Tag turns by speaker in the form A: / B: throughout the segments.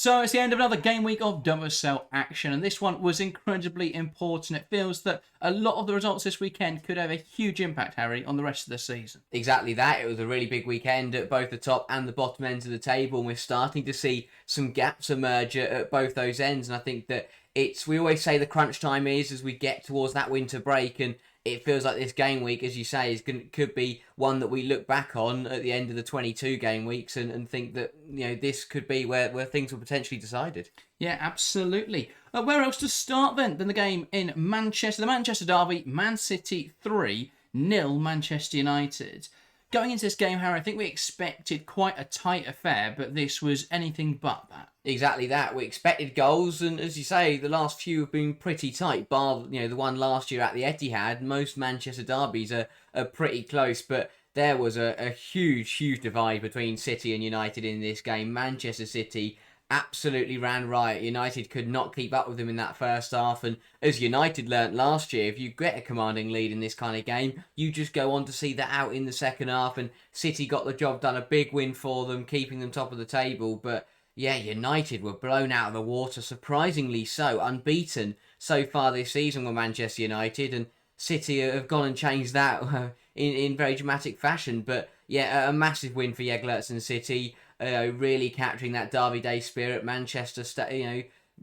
A: So it's the end of another game week of WSL action, and this one was incredibly important. It feels that a lot of the results this weekend could have a huge impact, Harry, on the rest of the season.
B: Exactly that. It was a really big weekend at both the top and the bottom ends of the table, and we're starting to see some gaps emerge at both those ends. And I think that we always say the crunch time is as we get towards that winter break, and it feels like this game week, as you say, could be one that we look back on at the end of the 22 game weeks and think that this could be where things were potentially decided.
A: Yeah, absolutely. Where else to start then than the game in Manchester? The Manchester derby, Man City 3-0 Manchester United. Going into this game, Harry, I think we expected quite a tight affair, but this was anything but that.
B: Exactly that. We expected goals, and as you say, the last few have been pretty tight. Bar the one last year at the Etihad, most Manchester derbies are pretty close, but there was a huge divide between City and United in this game. Manchester City absolutely ran riot. United could not keep up with them in that first half, and as United learnt last year, if you get a commanding lead in this kind of game, you just go on to see that out in the second half, and City got the job done. A big win for them, keeping them top of the table, but yeah, United were blown out of the water, surprisingly so. Unbeaten so far this season were Manchester United, and City have gone and changed that in very dramatic fashion. But yeah, a massive win for Yeglerts and City, really capturing that Derby Day spirit. Manchester,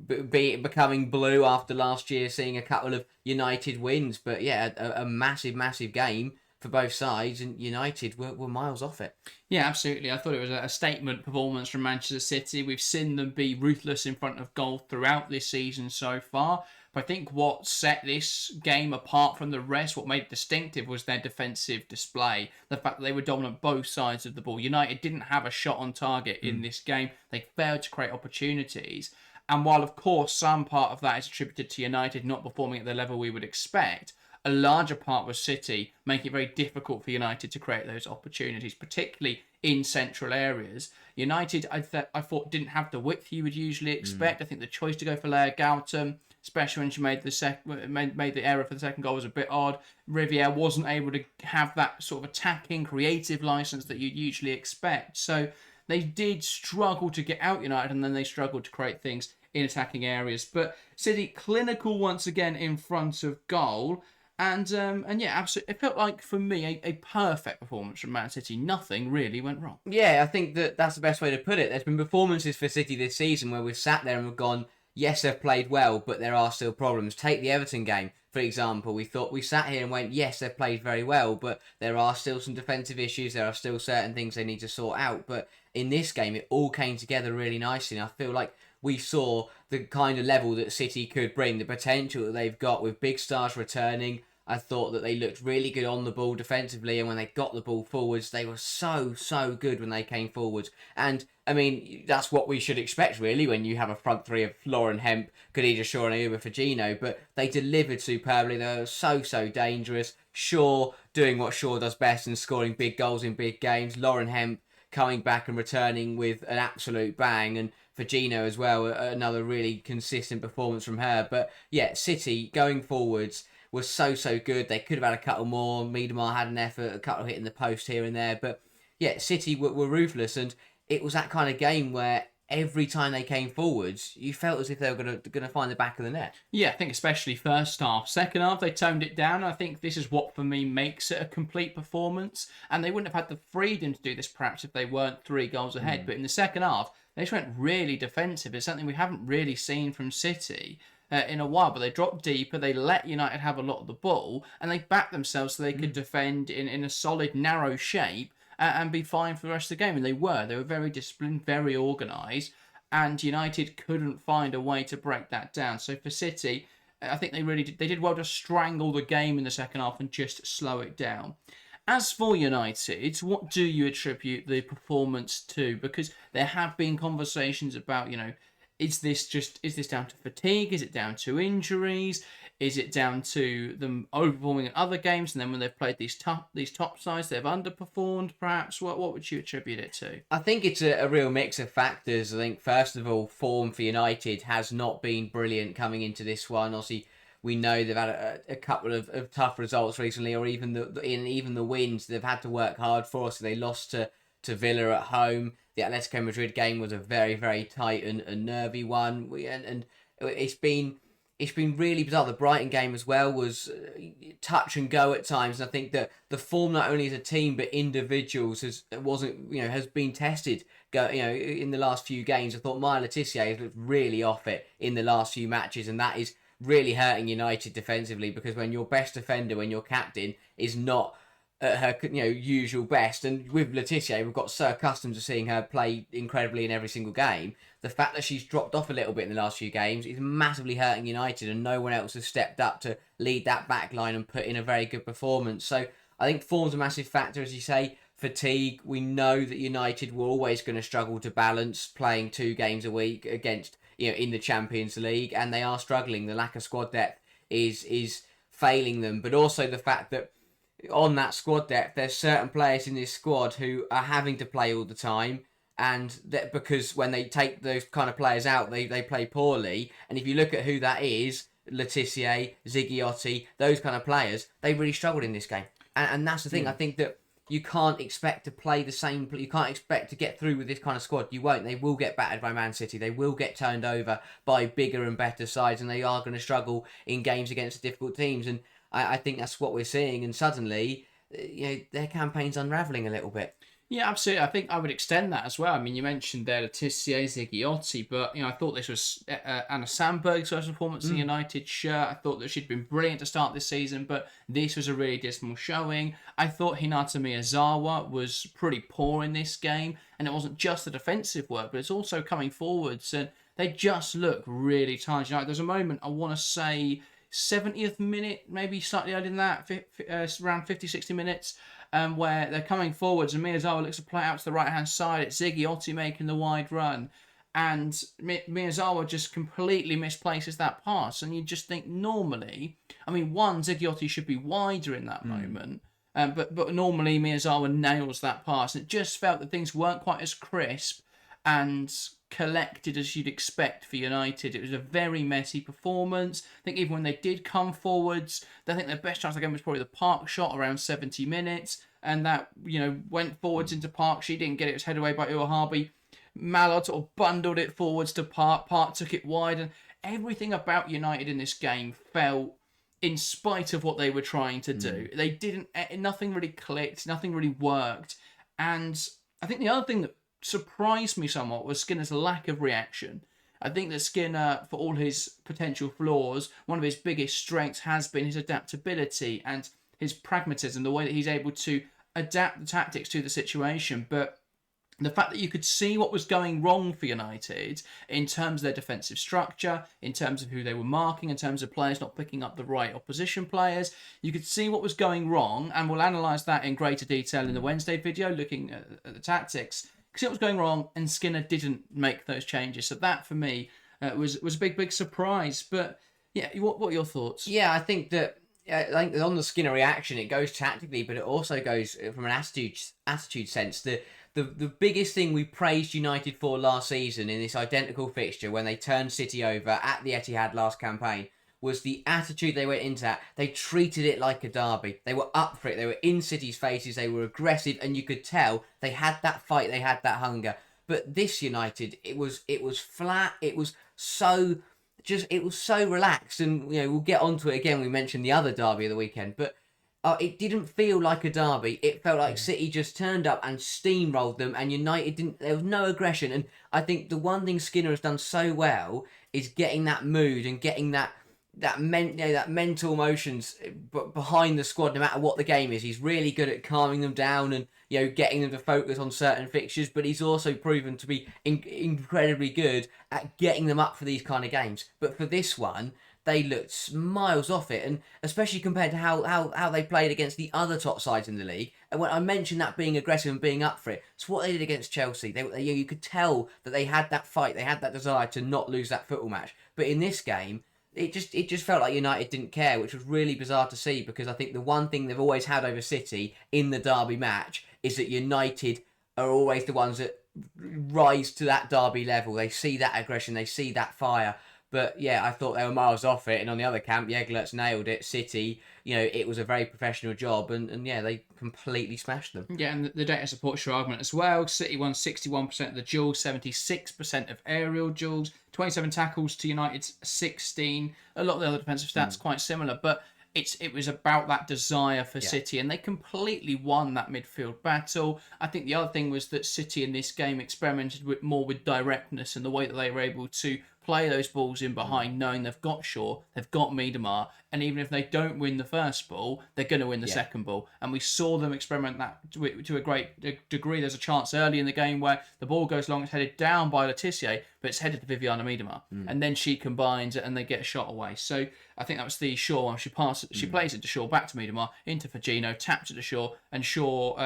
B: becoming blue after last year, seeing a couple of United wins. But yeah, a massive game for both sides, and United were miles off it.
A: Yeah, absolutely. I thought it was a statement performance from Manchester City. We've seen them be ruthless in front of goal throughout this season so far. But I think what set this game apart from the rest, what made it distinctive, was their defensive display. The fact that they were dominant both sides of the ball. United didn't have a shot on target in this game. They failed to create opportunities. And while, of course, some part of that is attributed to United not performing at the level we would expect, a larger part was City making it very difficult for United to create those opportunities, particularly in central areas. United, I thought, didn't have the width you would usually expect. I think the choice to go for Leia Gautam, especially when she made the error for the second goal, was a bit odd. Riviere wasn't able to have that sort of attacking, creative license that you'd usually expect. So they did struggle to get out United, and then they struggled to create things in attacking areas. But City clinical once again in front of goal. And yeah, absolutely. It felt like, for me, a perfect performance from Man City. Nothing really went wrong.
B: Yeah, I think that's the best way to put it. There's been performances for City this season where we've sat there and we've gone, yes, they've played well, but there are still problems. Take the Everton game, for example. We sat here and went, yes, they've played very well, but there are still some defensive issues. There are still certain things they need to sort out. But in this game, it all came together really nicely. And I feel like we saw the kind of level that City could bring, the potential that they've got with big stars returning. I thought that they looked really good on the ball defensively, and when they got the ball forwards, they were so good when they came forwards. And, I mean, that's what we should expect, really, when you have a front three of Lauren Hemp, Khadija Shaw and Uber Fagino, but they delivered superbly. They were so dangerous. Shaw doing what Shaw does best and scoring big goals in big games. Lauren Hemp coming back and returning with an absolute bang, and Fagino as well, another really consistent performance from her. But, yeah, City going forwards was so good. They could have had a couple more. Miedemar had an effort, a couple hitting the post here and there. But yeah, City were ruthless, and it was that kind of game where every time they came forwards, you felt as if they were going to find the back of the net.
A: Yeah, I think especially first half. Second half, they toned it down. I think this is what, for me, makes it a complete performance. And they wouldn't have had the freedom to do this, perhaps, if they weren't 3 goals ahead. But in the second half, they just went really defensive. It's something we haven't really seen from City in a while, but they dropped deeper, they let United have a lot of the ball, and they backed themselves so they could defend in a solid, narrow shape and be fine for the rest of the game. And they were very disciplined, very organised, and United couldn't find a way to break that down. So for City, I think they did well to strangle the game in the second half and just slow it down. As for United, what do you attribute the performance to? Because there have been conversations about, is this down to fatigue? Is it down to injuries? Is it down to them overperforming in other games, and then when they've played these top sides, they've underperformed? Perhaps what would you attribute it to?
B: I think it's a real mix of factors. I think first of all, form for United has not been brilliant coming into this one. Obviously, we know they've had a couple of tough results recently, or even the wins they've had to work hard for. So they lost to Villa at home. the Atletico Madrid game was a very, very tight and nervy one. And it's been really bizarre. The Brighton game as well was touch and go at times. And I think that the form, not only as a team but individuals, has been tested. In the last few games, I thought Maya Letizia has looked really off it in the last few matches, and that is really hurting United defensively, because when your best defender, when your captain is not at her usual best, and with Letizia we've got so accustomed to seeing her play incredibly in every single game, the fact that she's dropped off a little bit in the last few games is massively hurting United, and no one else has stepped up to lead that back line and put in a very good performance. So I think form's a massive factor, as you say. Fatigue, we know that United were always going to struggle to balance playing 2 games a week against in the Champions League, and they are struggling. The lack of squad depth is failing them, but also the fact that on that squad depth, there's certain players in this squad who are having to play all the time, and that because when they take those kind of players out, they play poorly. And if you look at who that is, Letizia, Ziggiotti, those kind of players, they really struggled in this game. And that's the thing. I think that you can't expect to play the same. You can't expect to get through with this kind of squad. You won't. They will get battered by Man City. They will get turned over by bigger and better sides, and they are going to struggle in games against difficult teams. And I think that's what we're seeing. And suddenly, their campaign's unravelling a little bit.
A: Yeah, absolutely. I think I would extend that as well. I mean, you mentioned there Letizia, Ziggiotti, but I thought this was Anna Sandberg's first performance in the United shirt. I thought that she'd been brilliant to start this season, but this was a really dismal showing. I thought Hinata Miyazawa was pretty poor in this game, and it wasn't just the defensive work, but it's also coming forwards, and they just look really tired. There's a moment, I want to say 70th minute, maybe slightly earlier than that, around 50, 60 minutes, where they're coming forwards and Miyazawa looks to play out to the right-hand side. It's Ziggiotti making the wide run, and Miyazawa just completely misplaces that pass. And you just think normally, Ziggiotti should be wider in that moment, but normally Miyazawa nails that pass. And it just felt that things weren't quite as crisp and collected as you'd expect for United. It was a very messy performance. I think even when they did come forwards, I think their best chance of the game was probably the Park shot around 70 minutes, and that went forwards into Park. She didn't get it. It was headed away by Uahabi. Mallard sort of bundled it forwards to Park. Park took it wide, and everything about United in this game felt, in spite of what they were trying to do, they didn't. Nothing really clicked. Nothing really worked. And I think the other thing that surprised me somewhat was Skinner's lack of reaction. I think that Skinner, for all his potential flaws, one of his biggest strengths has been his adaptability and his pragmatism, the way that he's able to adapt the tactics to the situation. But the fact that you could see what was going wrong for United in terms of their defensive structure, in terms of who they were marking, in terms of players not picking up the right opposition players, you could see what was going wrong, and we'll analyse that in greater detail in the Wednesday video, looking at the tactics. See what was going wrong, and Skinner didn't make those changes. So that, for me, was a big surprise. But yeah, what are your thoughts?
B: Yeah, I think that on the Skinner reaction, it goes tactically, but it also goes from an attitude sense. The biggest thing we praised United for last season in this identical fixture when they turned City over at the Etihad last campaign was the attitude they went into that. They treated it like a derby. They were up for it. They were in City's faces. They were aggressive, and you could tell they had that fight. They had that hunger. But this United, it was flat. It was so relaxed, and we'll get onto it again. We mentioned the other derby of the weekend, but it didn't feel like a derby. It felt like City just turned up and steamrolled them, and United didn't. There was no aggression, and I think the one thing Skinner has done so well is getting that mood and getting that mental emotions behind the squad, no matter what the game is. He's really good at calming them down and getting them to focus on certain fixtures, but he's also proven to be incredibly good at getting them up for these kind of games. But for this one, they looked miles off it, and especially compared to how they played against the other top sides in the league. And when I mentioned that being aggressive and being up for it, it's what they did against Chelsea. You could tell that they had that fight, they had that desire to not lose that football match. But in this game, it just felt like United didn't care, which was really bizarre to see, because I think the one thing they've always had over City in the derby match is that United are always the ones that rise to that derby level. They see that aggression, they see that fire. But yeah, I thought they were miles off it. And on the other camp, Jägerlöts nailed it. City, it was a very professional job. And yeah, they completely smashed them.
A: Yeah, and the data supports your argument as well. City won 61% of the duels, 76% of aerial duels, 27 tackles to United's 16. A lot of the other defensive stats quite similar, but it was about that desire for City, and they completely won that midfield battle. I think the other thing was that City in this game experimented more with directness and the way that they were able to play those balls in behind, knowing they've got Shaw, they've got Miedemar, and even if they don't win the first ball, they're going to win the second ball. And we saw them experiment that to a great degree. There's a chance early in the game where the ball goes long, it's headed down by Laetitia, but it's headed to Viviana Miedemar, and then she combines it and they get a shot away. So I think that was the Shaw one. She plays it to Shaw, back to Miedemar, into Fagino, taps it to Shaw, and Shaw,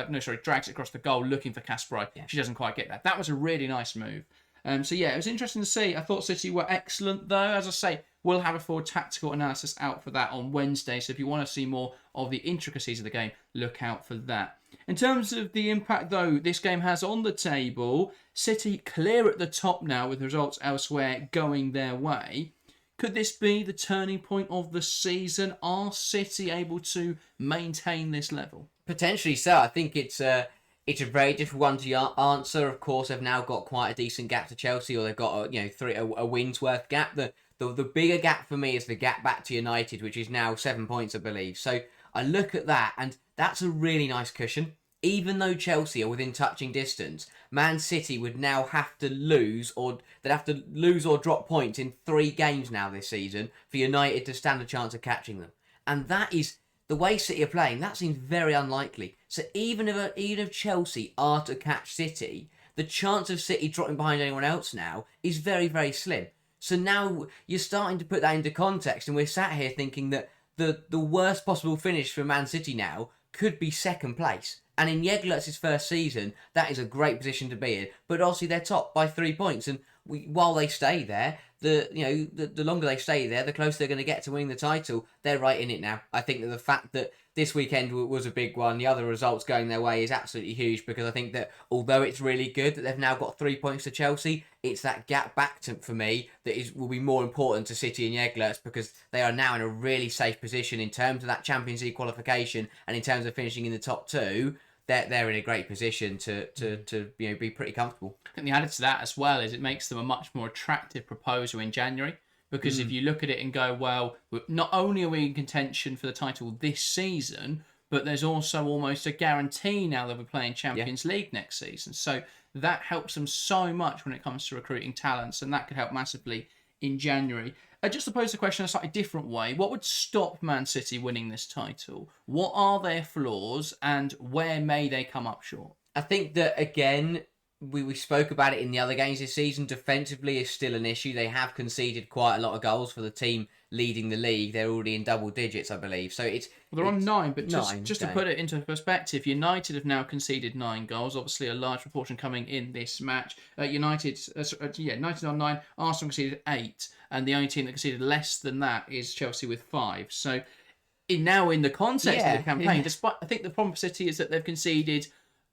A: drags it across the goal looking for Kasparov. Yeah. She doesn't quite get that. That was a really nice move. So yeah, it was interesting to see. I thought City were excellent though. As I say, we'll have a full tactical analysis out for that on Wednesday. So if you want to see more of the intricacies of the game, look out for that. In terms of the impact though this game has on the table, City clear at the top now with results elsewhere going their way. Could this be the turning point of the season? Are City able to maintain this level?
B: Potentially so. I think it's a very difficult one to answer. Of course, they've now got quite a decent gap to Chelsea, or they've got a wins worth gap. The bigger gap for me is the gap back to United, which is now 7 points, I believe. So I look at that, and that's a really nice cushion. Even though Chelsea are within touching distance, Man City would now have to lose or drop points in 3 games now this season for United to stand a chance of catching them. And that is the way City are playing. That seems very unlikely. So even if Chelsea are to catch City, the chance of City dropping behind anyone else now is very, very slim. So now you're starting to put that into context, and we're sat here thinking that the worst possible finish for Man City now could be second place. And in Jägerlöts' first season, that is a great position to be in. But obviously they're top by 3 points, and while they stay there, the longer they stay there, the closer they're going to get to winning the title. They're right in it now. I think that the fact that this weekend was a big one, the other results going their way is absolutely huge, because I think that although it's really good that they've now got 3 points to Chelsea, it's that gap back for me that will be more important to City and Jägerlöts, because they are now in a really safe position in terms of that Champions League qualification, and in terms of finishing in the top 2. They're in a great position to be pretty comfortable.
A: I think the added to that as well is it makes them a much more attractive proposal in January, because if you look at it and go, well, not only are we in contention for the title this season, but there's also almost a guarantee now that we're playing Champions League next season. So that helps them so much when it comes to recruiting talents, and that could help massively in January. Just to pose the question a slightly different way, what would stop Man City winning this title? What are their flaws, and where may they come up short?
B: I think that, again, we spoke about it in the other games this season. Defensively is still an issue. They have conceded quite a lot of goals for the team leading the league. They're already in double digits, I believe. So
A: they're on 9, but just to put it into perspective, United have now conceded 9 goals. Obviously, a large proportion coming in this match. United on 9. Arsenal conceded 8, and the only team that conceded less than that is Chelsea with 5. So now in the context of the campaign, despite, I think the problem for City is that they've conceded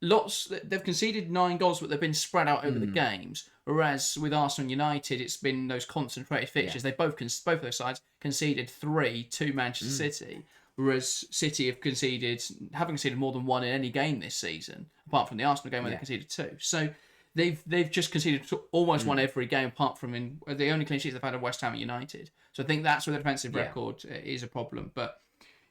A: lots. They've conceded 9 goals, but they've been spread out over the games. Whereas with Arsenal and United, it's been those concentrated fixtures. They both of those sides conceded 3 to Manchester City. Whereas City haven't conceded more than 1 in any game this season, apart from the Arsenal game where they conceded 2. So they've just conceded almost 1 every game, apart from in the only clean sheets they've had at West Ham and United. So I think that's where the defensive record is a problem. But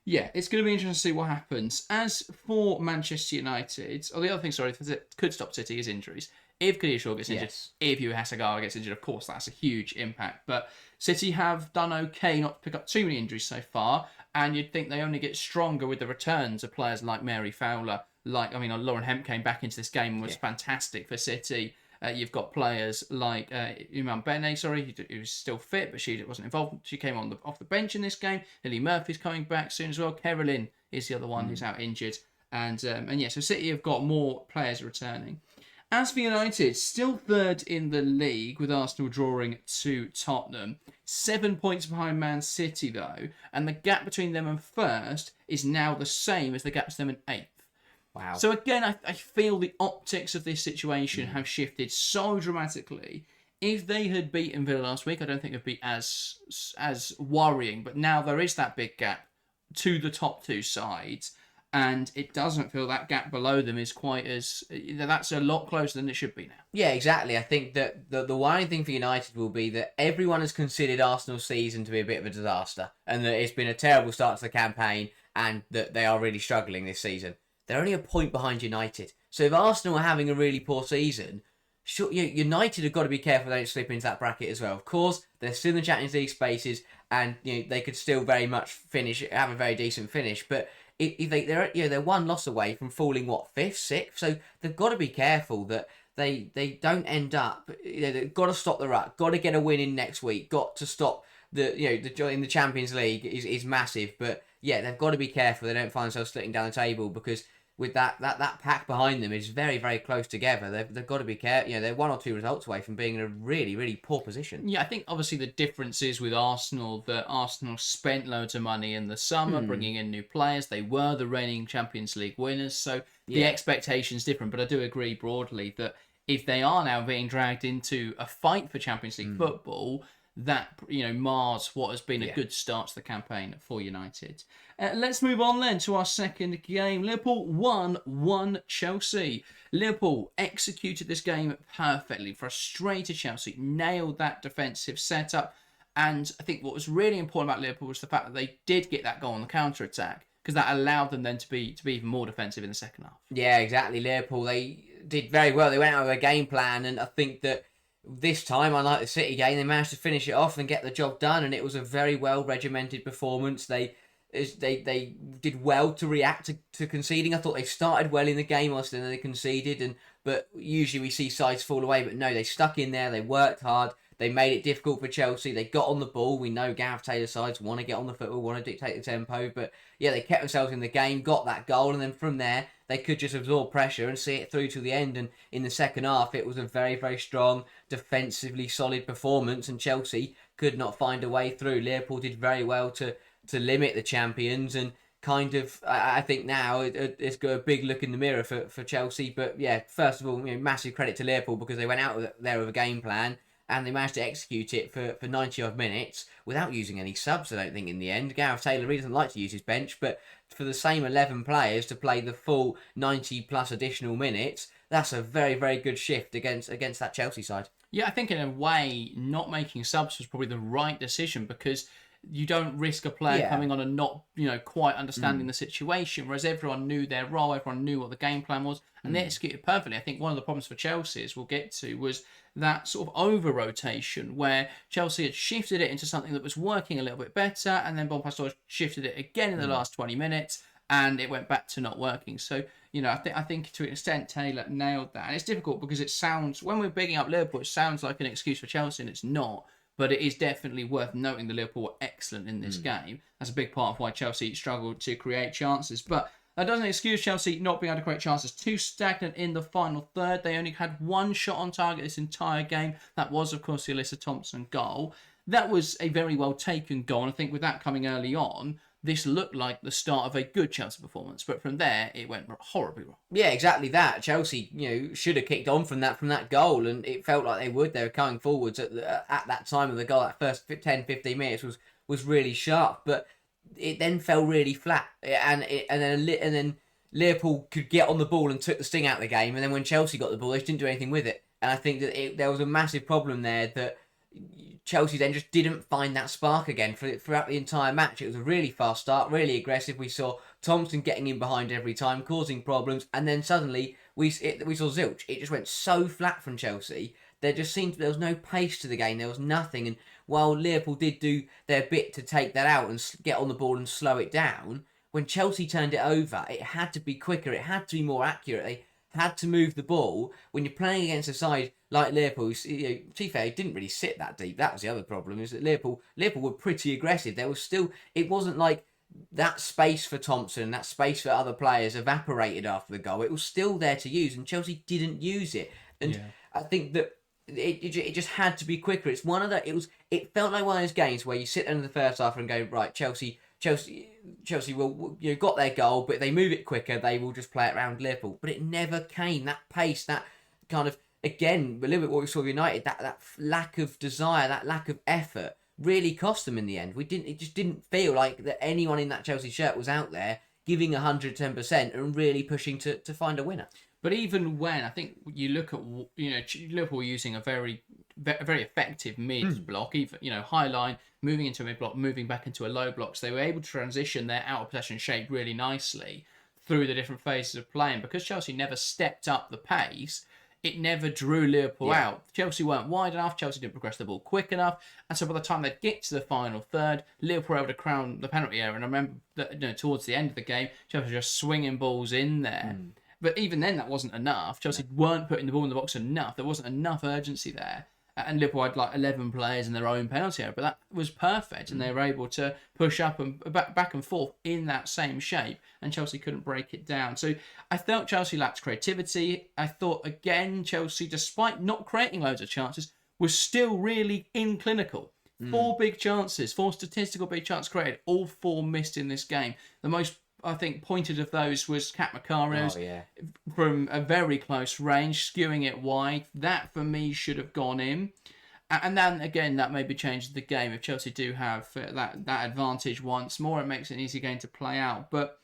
A: yeah, it's going to be interesting to see what happens. As for Manchester United, the other thing, that could stop City is injuries. If Khadija Shaw gets injured, if Yui Hasegawa gets injured, of course, that's a huge impact. But City have done okay not to pick up too many injuries so far, and you'd think they only get stronger with the returns of players like Mary Fowler. Lauren Hemp came back into this game and was fantastic for City. You've got players like Iman Bene, who was still fit, but she wasn't involved. She came off the bench in this game. Lily Murphy's coming back soon as well. Carolyn is the other one who's out injured. So City have got more players returning. As for United, still third in the league with Arsenal drawing to Tottenham. 7 points behind Man City though, and the gap between them and first is now the same as the gap between them and 8th.
B: Wow.
A: So again, I feel the optics of this situation have shifted so dramatically. If they had beaten Villa last week, I don't think it'd be as worrying. But now there is that big gap to the top two sides, and it doesn't feel that gap below them is quite as... That's a lot closer than it should be now.
B: Yeah, exactly. I think that the worrying thing for United will be that everyone has considered Arsenal's season to be a bit of a disaster, and that it's been a terrible start to the campaign, and that they are really struggling this season. They're only a point behind United. So if Arsenal are having a really poor season, sure, United have got to be careful they don't slip into that bracket as well. Of course, they're still in the Champions League spaces, and they could still very much have a very decent finish. But if they're one loss away from falling fifth, sixth. So they've got to be careful that they don't end up. They've got to stop the rut. Got to get a win in next week. Got to stop in the Champions League is massive. But yeah, they've got to be careful they don't find themselves splitting down the table, because with that pack behind them is very, very close together. They've got to be careful. They're one or two results away from being in a really, really poor position.
A: Yeah, I think obviously the difference is with Arsenal that Arsenal spent loads of money in the summer bringing in new players. They were the reigning Champions League winners, so the expectation's different. But I do agree broadly that if they are now being dragged into a fight for Champions League football, that mars what has been a good start to the campaign for United. Let's move on then to our second game. Liverpool 1-1 Chelsea. Liverpool executed this game perfectly. Frustrated Chelsea, nailed that defensive setup. And I think what was really important about Liverpool was the fact that they did get that goal on the counter-attack, because that allowed them then to be even more defensive in the second half.
B: Yeah, exactly. Liverpool, they did very well. They went out with a game plan, and I think that this time, unlike the City game, they managed to finish it off and get the job done, and it was a very well regimented performance. They did well to react to conceding. I thought they started well in the game, whilst then they conceded, but usually we see sides fall away. But no, they stuck in there. They worked hard. They made it difficult for Chelsea. They got on the ball. We know Gareth Taylor's sides want to get on the football, want to dictate the tempo. But yeah, they kept themselves in the game, got that goal, and then from there they could just absorb pressure and see it through to the end. And in the second half, it was a very, very strong, defensively solid performance, and Chelsea could not find a way through. Liverpool did very well to limit the champions, and kind of, I think now it's got a big look in the mirror for Chelsea. But yeah, first of all, massive credit to Liverpool, because they went out there with a game plan, and they managed to execute it for 90 odd minutes without using any subs, I don't think, in the end. Gareth Taylor really doesn't like to use his bench, but for the same 11 players to play the full 90 plus additional minutes, that's a very, very good shift against that Chelsea side.
A: Yeah, I think in a way, not making subs was probably the right decision, because you don't risk a player coming on and not, quite understanding the situation, whereas everyone knew their role, everyone knew what the game plan was, and they executed perfectly. I think one of the problems for Chelsea, as we'll get to, was that sort of over-rotation, where Chelsea had shifted it into something that was working a little bit better, and then Bompastor shifted it again in the last 20 minutes, and it went back to not working. So, I think to an extent Taylor nailed that. And it's difficult because it sounds, when we're bigging up Liverpool, it sounds like an excuse for Chelsea, and it's not. But it is definitely worth noting that Liverpool were excellent in this game. That's a big part of why Chelsea struggled to create chances. But that doesn't excuse Chelsea not being able to create chances. Too stagnant in the final third. They only had one shot on target this entire game. That was, of course, the Alyssa Thompson goal. That was a very well taken goal. And I think with that coming early on, this looked like the start of a good Chelsea performance. But from there, it went horribly wrong.
B: Yeah, exactly that. Chelsea, should have kicked on from that goal, and it felt like they would. They were coming forwards at that time of the goal. That first 10, 15 minutes was really sharp, but it then fell really flat. And then Liverpool could get on the ball and took the sting out of the game. And then when Chelsea got the ball, they just didn't do anything with it. And I think that there was a massive problem there that Chelsea then just didn't find that spark again throughout the entire match. It was a really fast start, really aggressive. We saw Thompson getting in behind every time, causing problems, and then suddenly we saw zilch. It just went so flat from Chelsea. There was no pace to the game. There was nothing. And while Liverpool did do their bit to take that out and get on the ball and slow it down, when Chelsea turned it over, it had to be quicker. It had to be more accurate. They had to move the ball. When you're playing against a side like Liverpool, to be fair, it didn't really sit that deep. That was the other problem, is that Liverpool were pretty aggressive. There was still, it wasn't like that space for Thompson, that space for other players evaporated after the goal. It was still there to use, and Chelsea didn't use it. And I think that it just had to be quicker. It's one of the, it felt like one of those games where you sit there in the first half and go, right, Chelsea will, got their goal, but if they move it quicker, they will just play it around Liverpool. But it never came. That pace, that kind of again, a little bit what we saw with United, that lack of desire, that lack of effort really cost them in the end. It just didn't feel like that anyone in that Chelsea shirt was out there giving 110% and really pushing to find a winner.
A: But even when, I think you look at, Liverpool using a very effective mid block, even, high line, moving into a mid block, moving back into a low block. So they were able to transition their out of possession shape really nicely through the different phases of play. And because Chelsea never stepped up the pace, it never drew Liverpool out. Chelsea weren't wide enough. Chelsea didn't progress the ball quick enough. And so by the time they'd get to the final third, Liverpool were able to crown the penalty area. And I remember that, towards the end of the game, Chelsea were just swinging balls in there. But even then, that wasn't enough. Chelsea weren't putting the ball in the box enough. There wasn't enough urgency there. And Liverpool had like 11 players in their own penalty area. But that was perfect. And they were able to push up and back and forth in that same shape. And Chelsea couldn't break it down. So I felt Chelsea lacked creativity. I thought, again, Chelsea, despite not creating loads of chances, was still really clinical. 4 big chances, 4 statistical big chances created. All 4 missed in this game. The most, I think, pointed of those was Kat Makario's from a very close range, skewing it wide. That, for me, should have gone in. And then, again, that maybe changes the game. If Chelsea do have that advantage once more, it makes it an easy game to play out. But,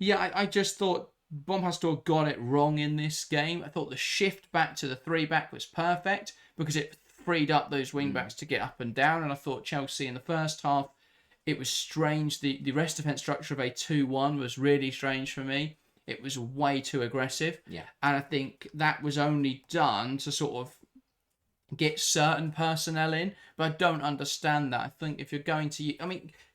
A: yeah, I just thought Bompastor got it wrong in this game. I thought the shift back to the 3-back was perfect because it freed up those wing-backs to get up and down. And I thought Chelsea in the first half, it was strange. The rest defence structure of a 2-1 was really strange for me. It was way too aggressive.
B: Yeah.
A: And I think that was only done to sort of get certain personnel in. But I don't understand that. I think if you're going to...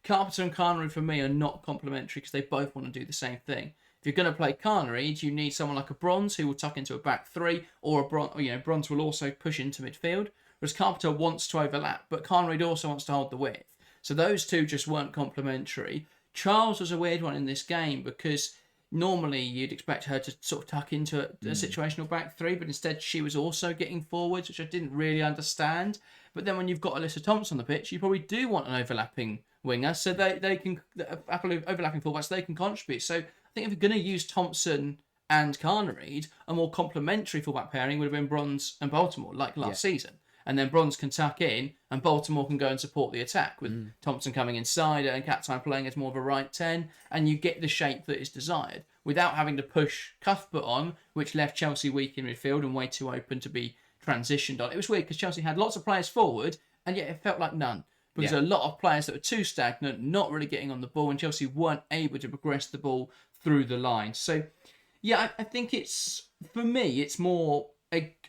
A: Carpenter and Carnery for me are not complementary because they both want to do the same thing. If you're going to play Carnery, you need someone like a Bronze who will tuck into a back 3, or a Bronze will also push into midfield. Whereas Carpenter wants to overlap, but Carnery also wants to hold the width. So those two just weren't complementary. Charles was a weird one in this game because normally you'd expect her to sort of tuck into a situational back 3, but instead she was also getting forwards, which I didn't really understand. But then when you've got Alyssa Thompson on the pitch, you probably do want an overlapping winger, so they can overlapping fullbacks, they can contribute. So I think if you're going to use Thompson and Carnery, a more complementary fullback pairing would have been Bronze and Baltimore, like last season. And then Bronze can tuck in, and Baltimore can go and support the attack with Thompson coming inside and Captain playing as more of a right 10, and you get the shape that is desired without having to push Cuthbert on, which left Chelsea weak in midfield and way too open to be transitioned on. It was weird because Chelsea had lots of players forward, and yet it felt like none. Because there were a lot of players that were too stagnant, not really getting on the ball, and Chelsea weren't able to progress the ball through the line. So, yeah, I think it's, for me, it's more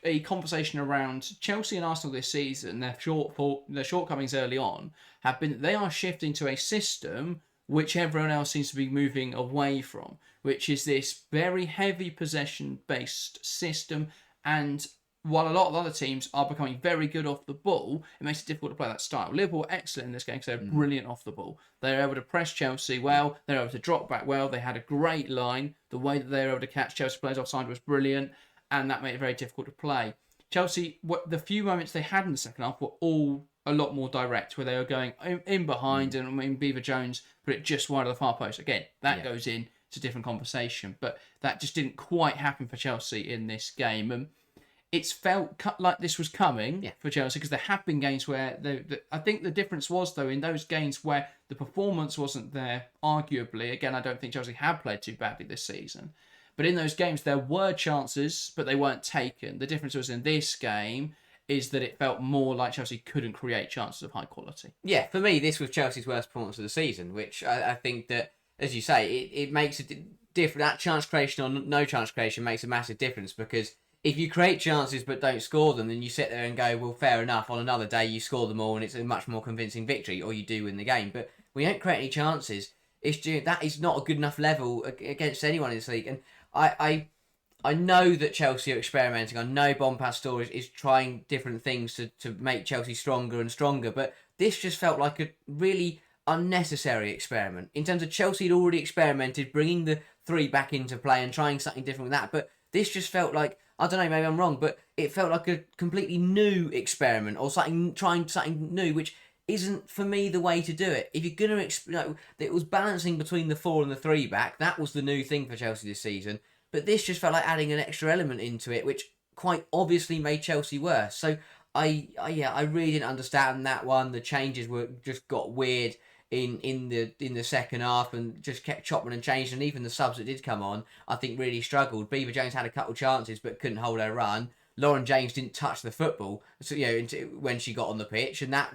A: a conversation around Chelsea and Arsenal this season. Their shortcomings early on have been that they are shifting to a system which everyone else seems to be moving away from, which is this very heavy possession-based system. And while a lot of other teams are becoming very good off the ball, it makes it difficult to play that style. Liverpool were excellent in this game because they're brilliant off the ball. They were able to press Chelsea well. They were able to drop back well. They had a great line. The way that they were able to catch Chelsea players offside was brilliant, and that made it very difficult to play. Chelsea, the few moments they had in the second half were all a lot more direct, where they were going in behind, and Beaver Jones put it just wide of the far post. Again, that goes in. It's a different conversation, but that just didn't quite happen for Chelsea in this game. And it's felt like this was coming for Chelsea because there have been games where I think the difference was, though, in those games where the performance wasn't there, arguably. Again, I don't think Chelsea have played too badly this season. But in those games, there were chances, but they weren't taken. The difference was in this game is that it felt more like Chelsea couldn't create chances of high quality. Yeah,
B: for me, this was Chelsea's worst performance of the season, which I think that, as you say, it makes a difference. That chance creation or no chance creation makes a massive difference, because if you create chances but don't score them, then you sit there and go, well, fair enough, on another day you score them all and it's a much more convincing victory, or you do win the game. But when you don't create any chances, that is not a good enough level against anyone in this league. And I know that Chelsea are experimenting. I know Bompastor is trying different things to make Chelsea stronger and stronger, but this just felt like a really unnecessary experiment. In terms of Chelsea had already experimented, bringing the 3 back into play and trying something different with that, but this just felt like, I don't know, maybe I'm wrong, but it felt like a completely new experiment, or trying something new, which isn't, for me, the way to do it. If you're going to... it was balancing between the 4 and the 3 back. That was the new thing for Chelsea this season. But this just felt like adding an extra element into it, which quite obviously made Chelsea worse. So I really didn't understand that one. The changes just got weird in the second half and just kept chopping and changing. And even the subs that did come on, I think really struggled. Beaver Jones had a couple chances but couldn't hold her run. Lauren James didn't touch the football, so when she got on the pitch, and that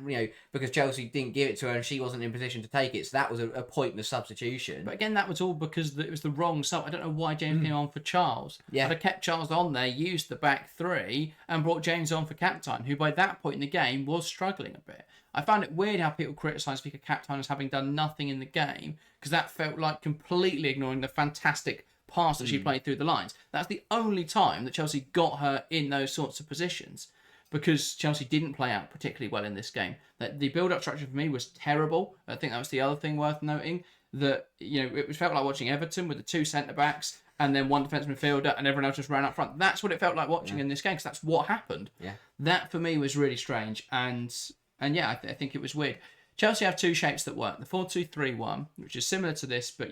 B: because Chelsea didn't give it to her and she wasn't in position to take it, so that was a pointless substitution.
A: But again, that was all because it was the wrong sub. I don't know why James came on for Charles.
B: Yeah.
A: I'd have kept Charles on there, used the back three, and brought James on for captain, who by that point in the game was struggling a bit. I found it weird how people criticised Vika Captain as having done nothing in the game, because that felt like completely ignoring the fantastic pass that she played through the lines. That's the only time that Chelsea got her in those sorts of positions, because Chelsea didn't play out particularly well in this game. That the build-up structure for me was terrible. I think that was the other thing worth noting, that it felt like watching Everton with the two centre-backs and then one defensive midfielder and everyone else just ran up front. That's what it felt like watching in this game, because that's what happened.
B: Yeah.
A: That for me was really strange, and yeah, I think it was weird. Chelsea have two shapes that work. The 4-2-3-1, which is similar to this, but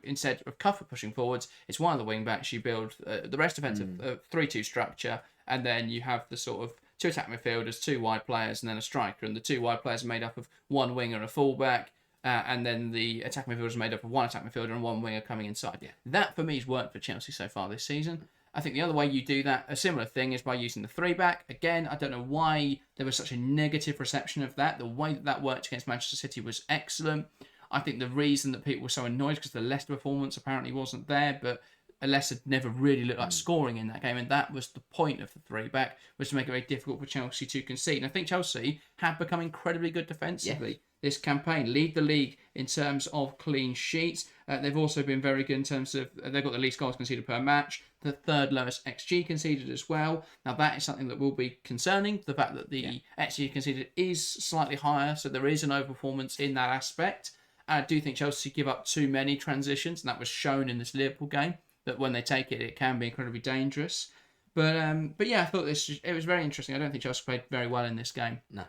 A: instead of Cuthbert pushing forwards, it's one of the wing backs. You build the rest defensive 3-2 structure, and then you have the sort of two attack midfielders, two wide players, and then a striker. And the two wide players are made up of one winger and a fullback, and then the attack midfielders are made up of one attack midfielder and one winger coming inside. Yeah. That for me has worked for Chelsea so far this season. I think the other way you do that, a similar thing, is by using the three-back. Again, I don't know why there was such a negative reception of that. The way that worked against Manchester City was excellent. I think the reason that people were so annoyed because the Leicester performance apparently wasn't there, but Alessia never really looked like scoring in that game, and that was the point of the three-back, was to make it very difficult for Chelsea to concede. And I think Chelsea have become incredibly good defensively this campaign, lead the league in terms of clean sheets. They've also been very good in terms of, they've got the least goals conceded per match, the third lowest XG conceded as well. Now that is something that will be concerning, the fact that the XG conceded is slightly higher, so there is an overperformance in that aspect. I do think Chelsea give up too many transitions, and that was shown in this Liverpool game, that when they take it, it can be incredibly dangerous. But yeah, I thought it was very interesting. I don't think Chelsea played very well in this game.
B: No.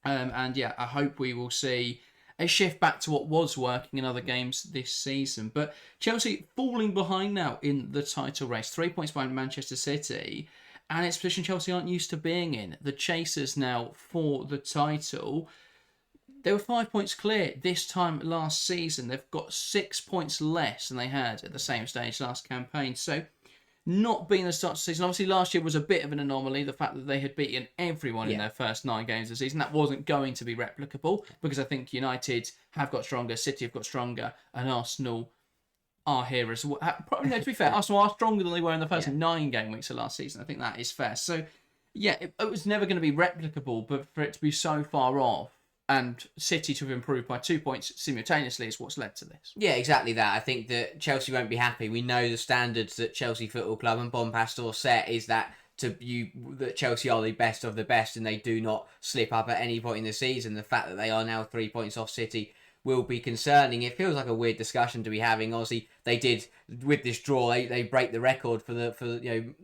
A: And yeah, I hope we will see a shift back to what was working in other games this season. But Chelsea falling behind now in the title race, 3 points behind Manchester City, and it's a position Chelsea aren't used to being in. The chasers now for the title, they were 5 points clear this time last season. They've got 6 points less than they had at the same stage last campaign. So not being the start of the season. Obviously, last year was a bit of an anomaly, the fact that they had beaten everyone in their first 9 games of the season. That wasn't going to be replicable, because I think United have got stronger, City have got stronger, and Arsenal are here as well. Probably, no, to be fair, Arsenal are stronger than they were in the first 9 game weeks of last season. I think that is fair. So, yeah, it was never going to be replicable, but for it to be so far off, and City to have improved by 2 points simultaneously is what's led to this.
B: Yeah, exactly that. I think that Chelsea won't be happy. We know the standards that Chelsea Football Club and Bompastor set is that that Chelsea are the best of the best, and they do not slip up at any point in the season. The fact that they are now 3 points off City will be concerning. It feels like a weird discussion to be having. Obviously, they did with this draw. They break the record for an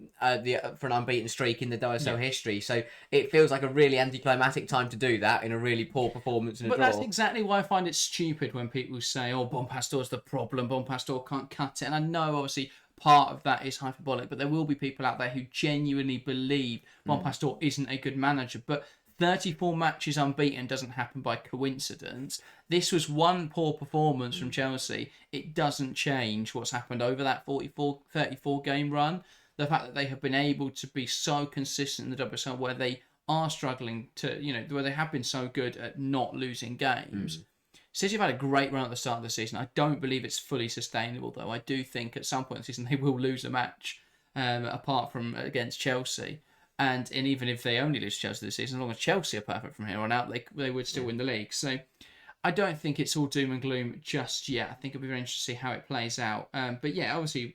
B: unbeaten streak in the WSL history. So it feels like a really anticlimactic time to do that in a really poor performance in a draw.
A: But that's exactly why I find it stupid when people say, "Oh, Bompastor's the problem. Bompastor can't cut it." And I know, obviously, part of that is hyperbolic, but there will be people out there who genuinely believe Bompastor isn't a good manager. But 34 matches unbeaten doesn't happen by coincidence. This was one poor performance from Chelsea. It doesn't change what's happened over that 34 game run. The fact that they have been able to be so consistent in the WSL, where they are struggling to, where they have been so good at not losing games. City have had a great run at the start of the season. I don't believe it's fully sustainable, though. I do think at some point in the season they will lose a match, apart from against Chelsea. And even if they only lose to Chelsea this season, as long as Chelsea are perfect from here on out, they would still win the league. So I don't think it's all doom and gloom just yet. I think it'll be very interesting to see how it plays out. But yeah, obviously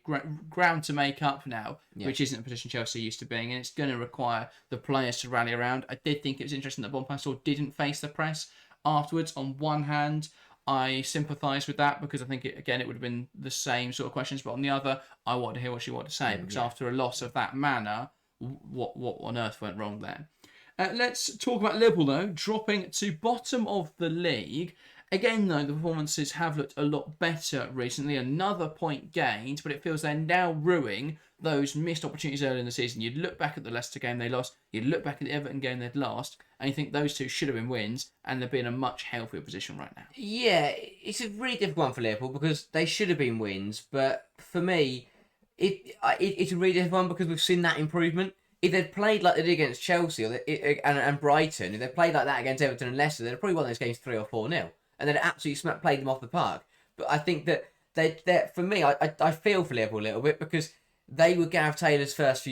A: ground to make up now, which isn't a position Chelsea used to being, and it's going to require the players to rally around. I did think it was interesting that Bompastor didn't face the press afterwards. On one hand, I sympathise with that, because I think it would have been the same sort of questions. But on the other, I want to hear what she wanted to say, because after a loss of that manner, what on earth went wrong there? Let's talk about Liverpool, though, dropping to bottom of the league. Again, though, the performances have looked a lot better recently. Another point gained, but it feels they're now ruining those missed opportunities early in the season. You'd look back at the Leicester game they lost, you'd look back at the Everton game they'd lost, and you think those two should have been wins, and they'd be in a much healthier position right now.
B: Yeah, it's a really difficult one for Liverpool because they should have been wins, but for me, it's a really difficult one because we've seen that improvement. If they'd played like they did against Chelsea and Brighton, if they played like that against Everton and Leicester, they'd probably won those games 3 or 4-0, and they'd absolutely played them off the park. But I think that they for me, I feel for Liverpool a little bit because they were Gareth Taylor's first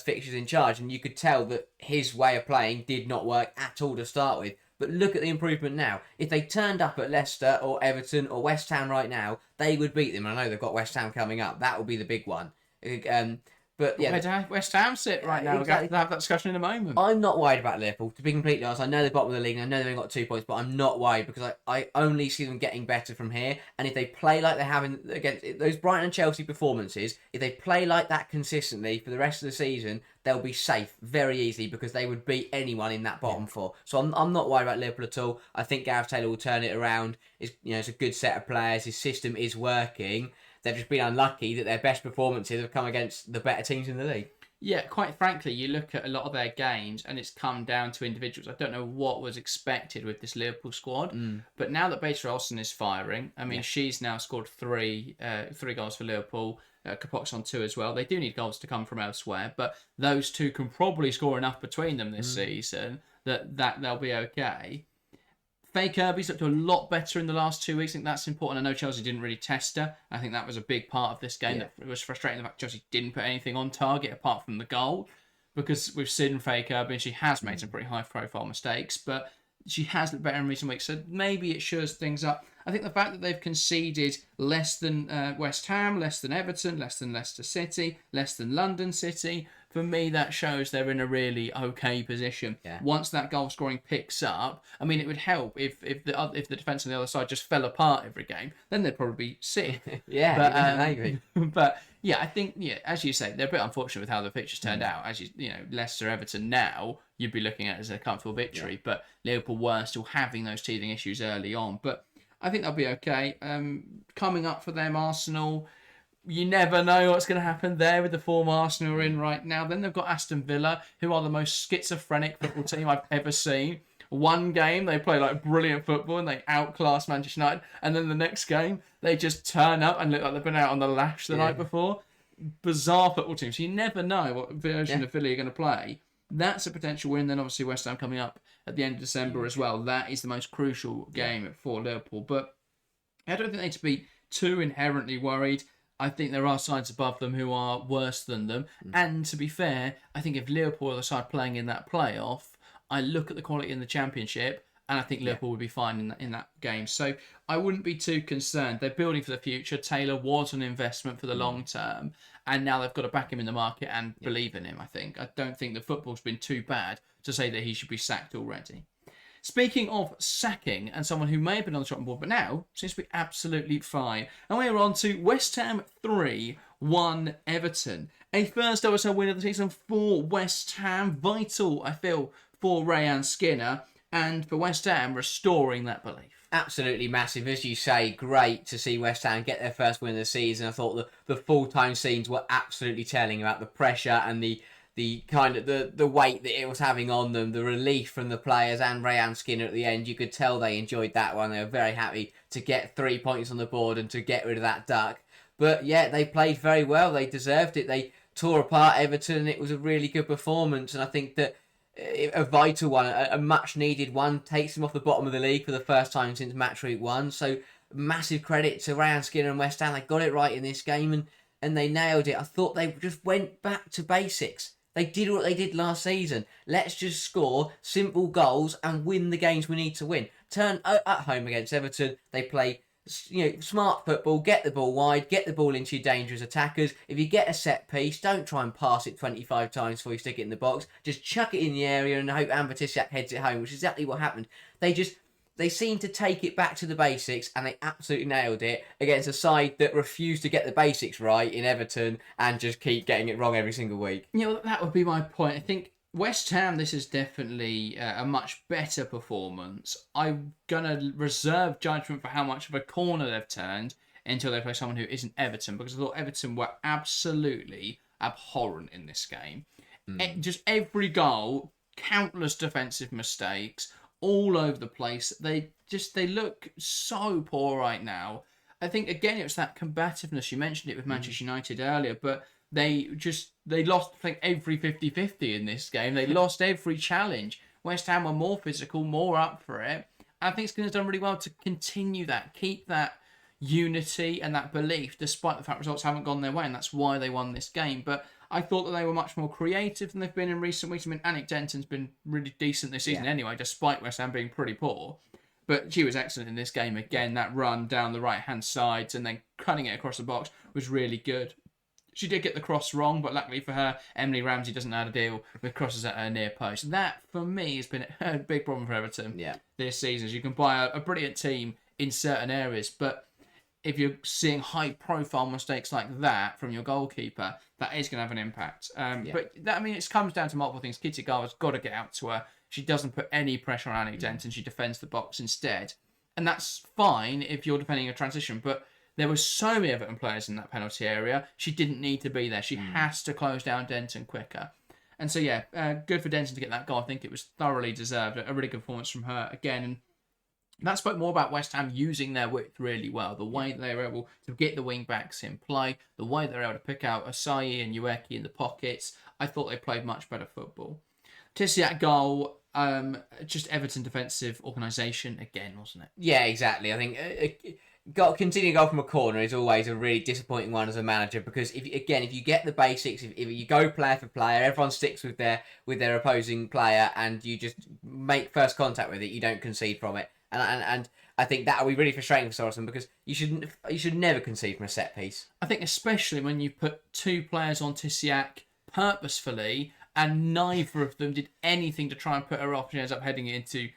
B: fixtures in charge, and you could tell that his way of playing did not work at all to start with. But look at the improvement now. If they turned up at Leicester or Everton or West Ham right now, they would beat them. I know they've got West Ham coming up. That will be the big one. But yeah,
A: where do West Ham sit right now?
B: Exactly.
A: We'll have that discussion in a moment.
B: I'm not worried about Liverpool, to be completely honest. I know they're bottom of the league and I know they've only got 2 points, but I'm not worried because I only see them getting better from here. And if they play like they have against those Brighton and Chelsea performances, if they play like that consistently for the rest of the season, they'll be safe very easily because they would beat anyone in that bottom four. So I'm not worried about Liverpool at all. I think Gareth Taylor will turn it around. It's a good set of players. His system is working. They've just been unlucky that their best performances have come against the better teams in the league.
A: Yeah, quite frankly, you look at a lot of their games and it's come down to individuals. I don't know what was expected with this Liverpool squad, but now that Beta Olsen is firing, I mean, she's now scored three goals for Liverpool. Kapok's on 2 as well. They do need goals to come from elsewhere, but those two can probably score enough between them this season that they'll be okay. Faye Kirby's looked a lot better in the last 2 weeks. I think that's important. I know Chelsea didn't really test her. I think that was a big part of this game.
B: Yeah.
A: That was frustrating, the fact Chelsea didn't put anything on target apart from the goal. Because we've seen Faye Kirby and she has made some pretty high-profile mistakes, but she has looked better in recent weeks. So maybe it shores things up. I think the fact that they've conceded less than West Ham, less than Everton, less than Leicester City, less than London City, for me, that shows they're in a really okay position.
B: Yeah.
A: Once that goal scoring picks up, I mean, it would help if the defence on the other side just fell apart every game. Then they'd probably be sick.
B: Maybe.
A: But yeah, I think as you say, they're a bit unfortunate with how the pictures turned out. As Leicester, Everton now you'd be looking at as a comfortable victory, but Liverpool were still having those teething issues early on. But I think they'll be okay. Coming up for them, Arsenal. You never know what's going to happen there with the form Arsenal are in right now. Then they've got Aston Villa, who are the most schizophrenic football team I've ever seen. One game, they play like brilliant football and they outclass Manchester United. And then the next game, they just turn up and look like they've been out on the lash the night before. Bizarre football team. So you never know what version of Villa you're going to play. That's a potential win. Then obviously West Ham coming up at the end of December as well. That is the most crucial game for Liverpool. But I don't think they need to be too inherently worried. I think there are sides above them who are worse than them. And to be fair, I think if Liverpool are the side playing in that playoff, I look at the quality in the Championship and I think Liverpool would be fine in that game. So I wouldn't be too concerned. They're building for the future. Taylor was an investment for the long term. And now they've got to back him in the market and believe in him, I think. I don't think the football's been too bad to say that he should be sacked already. Speaking of sacking, and someone who may have been on the chopping board, but now seems to be absolutely fine. And we're on to West Ham 3-1 Everton. A first WSL win of the season for West Ham. Vital, I feel, for Renee Skinner. And for West Ham, restoring that belief.
B: Absolutely massive. As you say, great to see West Ham get their first win of the season. I thought the full-time scenes were absolutely telling about the pressure and the kind of the weight that it was having on them, the relief from the players and Renee Skinner at the end. You could tell they enjoyed that one. They were very happy to get 3 points on the board and to get rid of that duck. But yeah, they played very well. They deserved it. They tore apart Everton. It was a really good performance, and I think that a vital one, a much needed one, takes them off the bottom of the league for the first time since match week 1. So massive credit to Renee Skinner and West Ham. They got it right in this game and they nailed it. I thought they just went back to basics. They did what they did last season. Let's just score simple goals and win the games we need to win. Turn at home against Everton. They play smart football, get the ball wide, get the ball into your dangerous attackers. If you get a set piece, don't try and pass it 25 times before you stick it in the box. Just chuck it in the area and hope Amber Tisiak heads it home, which is exactly what happened. They seemed to take it back to the basics and they absolutely nailed it against a side that refused to get the basics right in Everton and just keep getting it wrong every single week.
A: That would be my point. I think West Ham, this is definitely a much better performance. I'm going to reserve judgment for how much of a corner they've turned until they play someone who isn't Everton, because I thought Everton were absolutely abhorrent in this game. Just every goal, countless defensive mistakes, all over the place. They look so poor right now. I think, again, it was that combativeness. You mentioned it with Manchester United earlier, but they lost, I think, every 50-50 in this game. They lost every challenge. West Ham were more physical, more up for it. I think Skinner's done really well to continue that, keep that unity and that belief, despite the fact results haven't gone their way, and that's why they won this game. But I thought that they were much more creative than they've been in recent weeks. I mean, Anik Denton's been really decent this season anyway, despite West Ham being pretty poor. But she was excellent in this game again. That run down the right-hand side and then cutting it across the box was really good. She did get the cross wrong, but luckily for her, Emily Ramsey doesn't know how to deal with crosses at her near post. That, for me, has been a big problem for Everton this season. You can buy a brilliant team in certain areas, but if you're seeing high-profile mistakes like that from your goalkeeper, that is going to have an impact. But that, I mean, it comes down to multiple things. Hasegawa's got to get out to her. She doesn't put any pressure on Anik Denton. She defends the box instead. And that's fine if you're defending a transition, but there were so many Everton players in that penalty area. She didn't need to be there. She has to close down Denton quicker. And so, good for Denton to get that goal. I think it was thoroughly deserved. A really good performance from her again. And that spoke more about West Ham using their width really well. The way that they were able to get the wing-backs in play, the way they were able to pick out Asai and Ueki in the pockets. I thought they played much better football. Tisiak goal, just Everton defensive organisation again, wasn't it?
B: Yeah, exactly. I think continuing goal from a corner is always a really disappointing one as a manager, because if you get the basics, if you go player for player, everyone sticks with their opposing player, and you just make first contact with it, you don't concede from it. And I think that will be really frustrating for Sorensen, because you should never concede from a set piece.
A: I think especially when you put two players on Tisiak purposefully, and neither of them did anything to try and put her off. She ends up heading it into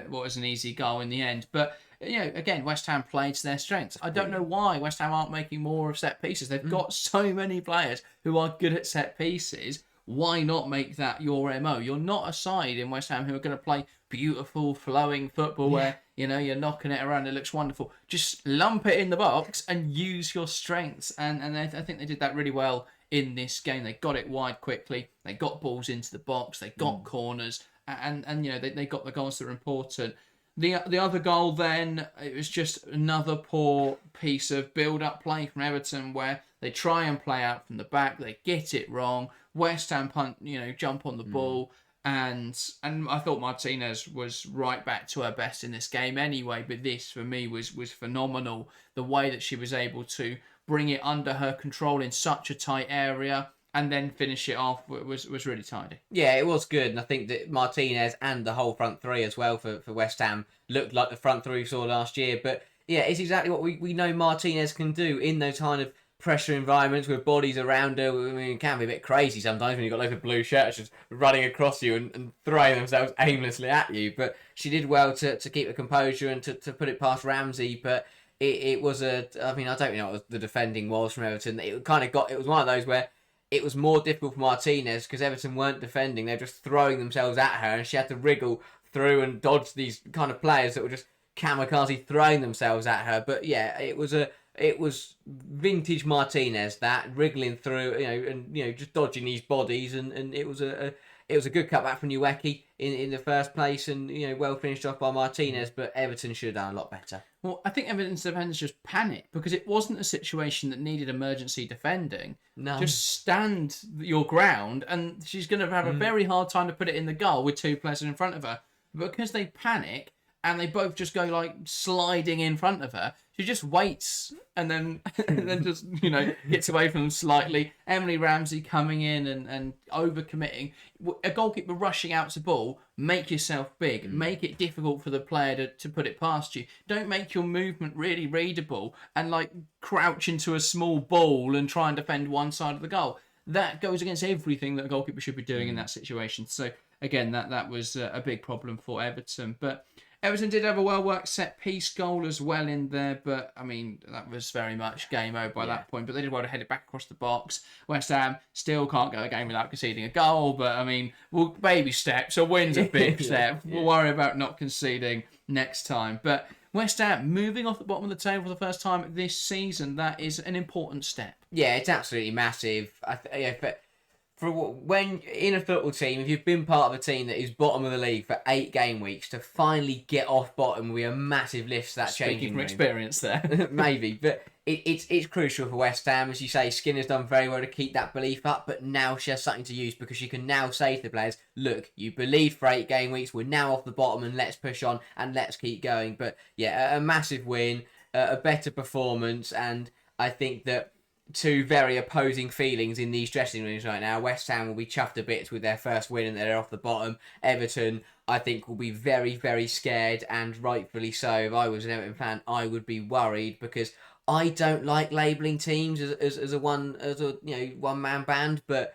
A: what was an easy goal in the end. But again, West Ham played to their strengths. I don't know why West Ham aren't making more of set pieces. They've got so many players who are good at set pieces. Why not make that your MO? You're not a side in West Ham who are going to play beautiful, flowing football where you're knocking it around. It looks wonderful. Just lump it in the box and use your strengths. And I think they did that really well in this game. They got it wide quickly. They got balls into the box. They got corners, and they got the goals that were important. The other goal then, it was just another poor piece of build-up play from Everton, where they try and play out from the back. They get it wrong. West Ham jump on the ball. And I thought Martinez was right back to her best in this game anyway, but this for me was phenomenal. The way that she was able to bring it under her control in such a tight area and then finish it off was really tidy.
B: Yeah, it was good, and I think that Martinez and the whole front three as well for West Ham looked like the front three we saw last year. But yeah, it's exactly what we know Martinez can do in those kind of pressure environments with bodies around her. I mean, it can be a bit crazy sometimes when you've got loads of blue shirts just running across you and throwing themselves aimlessly at you. But she did well to keep her composure and to put it past Ramsey. But it was I don't know what the defending was from Everton. It was one of those where it was more difficult for Martinez because Everton weren't defending. They were just throwing themselves at her, and she had to wriggle through and dodge these kind of players that were just kamikaze throwing themselves at her. But yeah, it was vintage Martinez, that wriggling through, and just dodging these bodies, and it was a good cutback from Ueki in the first place, and well finished off by Martinez. But Everton should have done a lot better.
A: Well, I think Everton's defenders just panicked because it wasn't a situation that needed emergency defending.
B: No.
A: Just stand your ground, and she's going to have a very hard time to put it in the goal with two players in front of her. But because they panic and they both just go like sliding in front of her, she just waits and then just gets away from them slightly. Emily Ramsey coming in and overcommitting. A goalkeeper rushing out to ball, make yourself big. Make it difficult for the player to put it past you. Don't make your movement really readable and like crouch into a small ball and try and defend one side of the goal. That goes against everything that a goalkeeper should be doing in that situation. So again, that was a big problem for Everton. But Everton did have a well-worked set-piece goal as well in there, but, I mean, that was very much game over by that point. But they did well to head it back across the box. West Ham still can't go a game without conceding a goal, but, I mean, baby steps. A win's a big step. We'll worry about not conceding next time. But West Ham moving off the bottom of the table for the first time this season, that is an important step.
B: Yeah, it's absolutely massive. But when in a football team, if you've been part of a team that is bottom of the league for 8 game weeks, to finally get off bottom will be a massive lift to that changing room.
A: Speaking from experience there.
B: Maybe, but it's crucial for West Ham. As you say, Skinner's done very well to keep that belief up, but now she has something to use because she can now say to the players, look, you believed for 8 game weeks, we're now off the bottom and let's push on and let's keep going. But yeah, a massive win, a better performance, and I think that two very opposing feelings in these dressing rooms right now. West Ham will be chuffed to bits with their first win and they're off the bottom. Everton, I think, will be very, very scared, and rightfully so. If I was an Everton fan, I would be worried because I don't like labelling teams as a one man band, but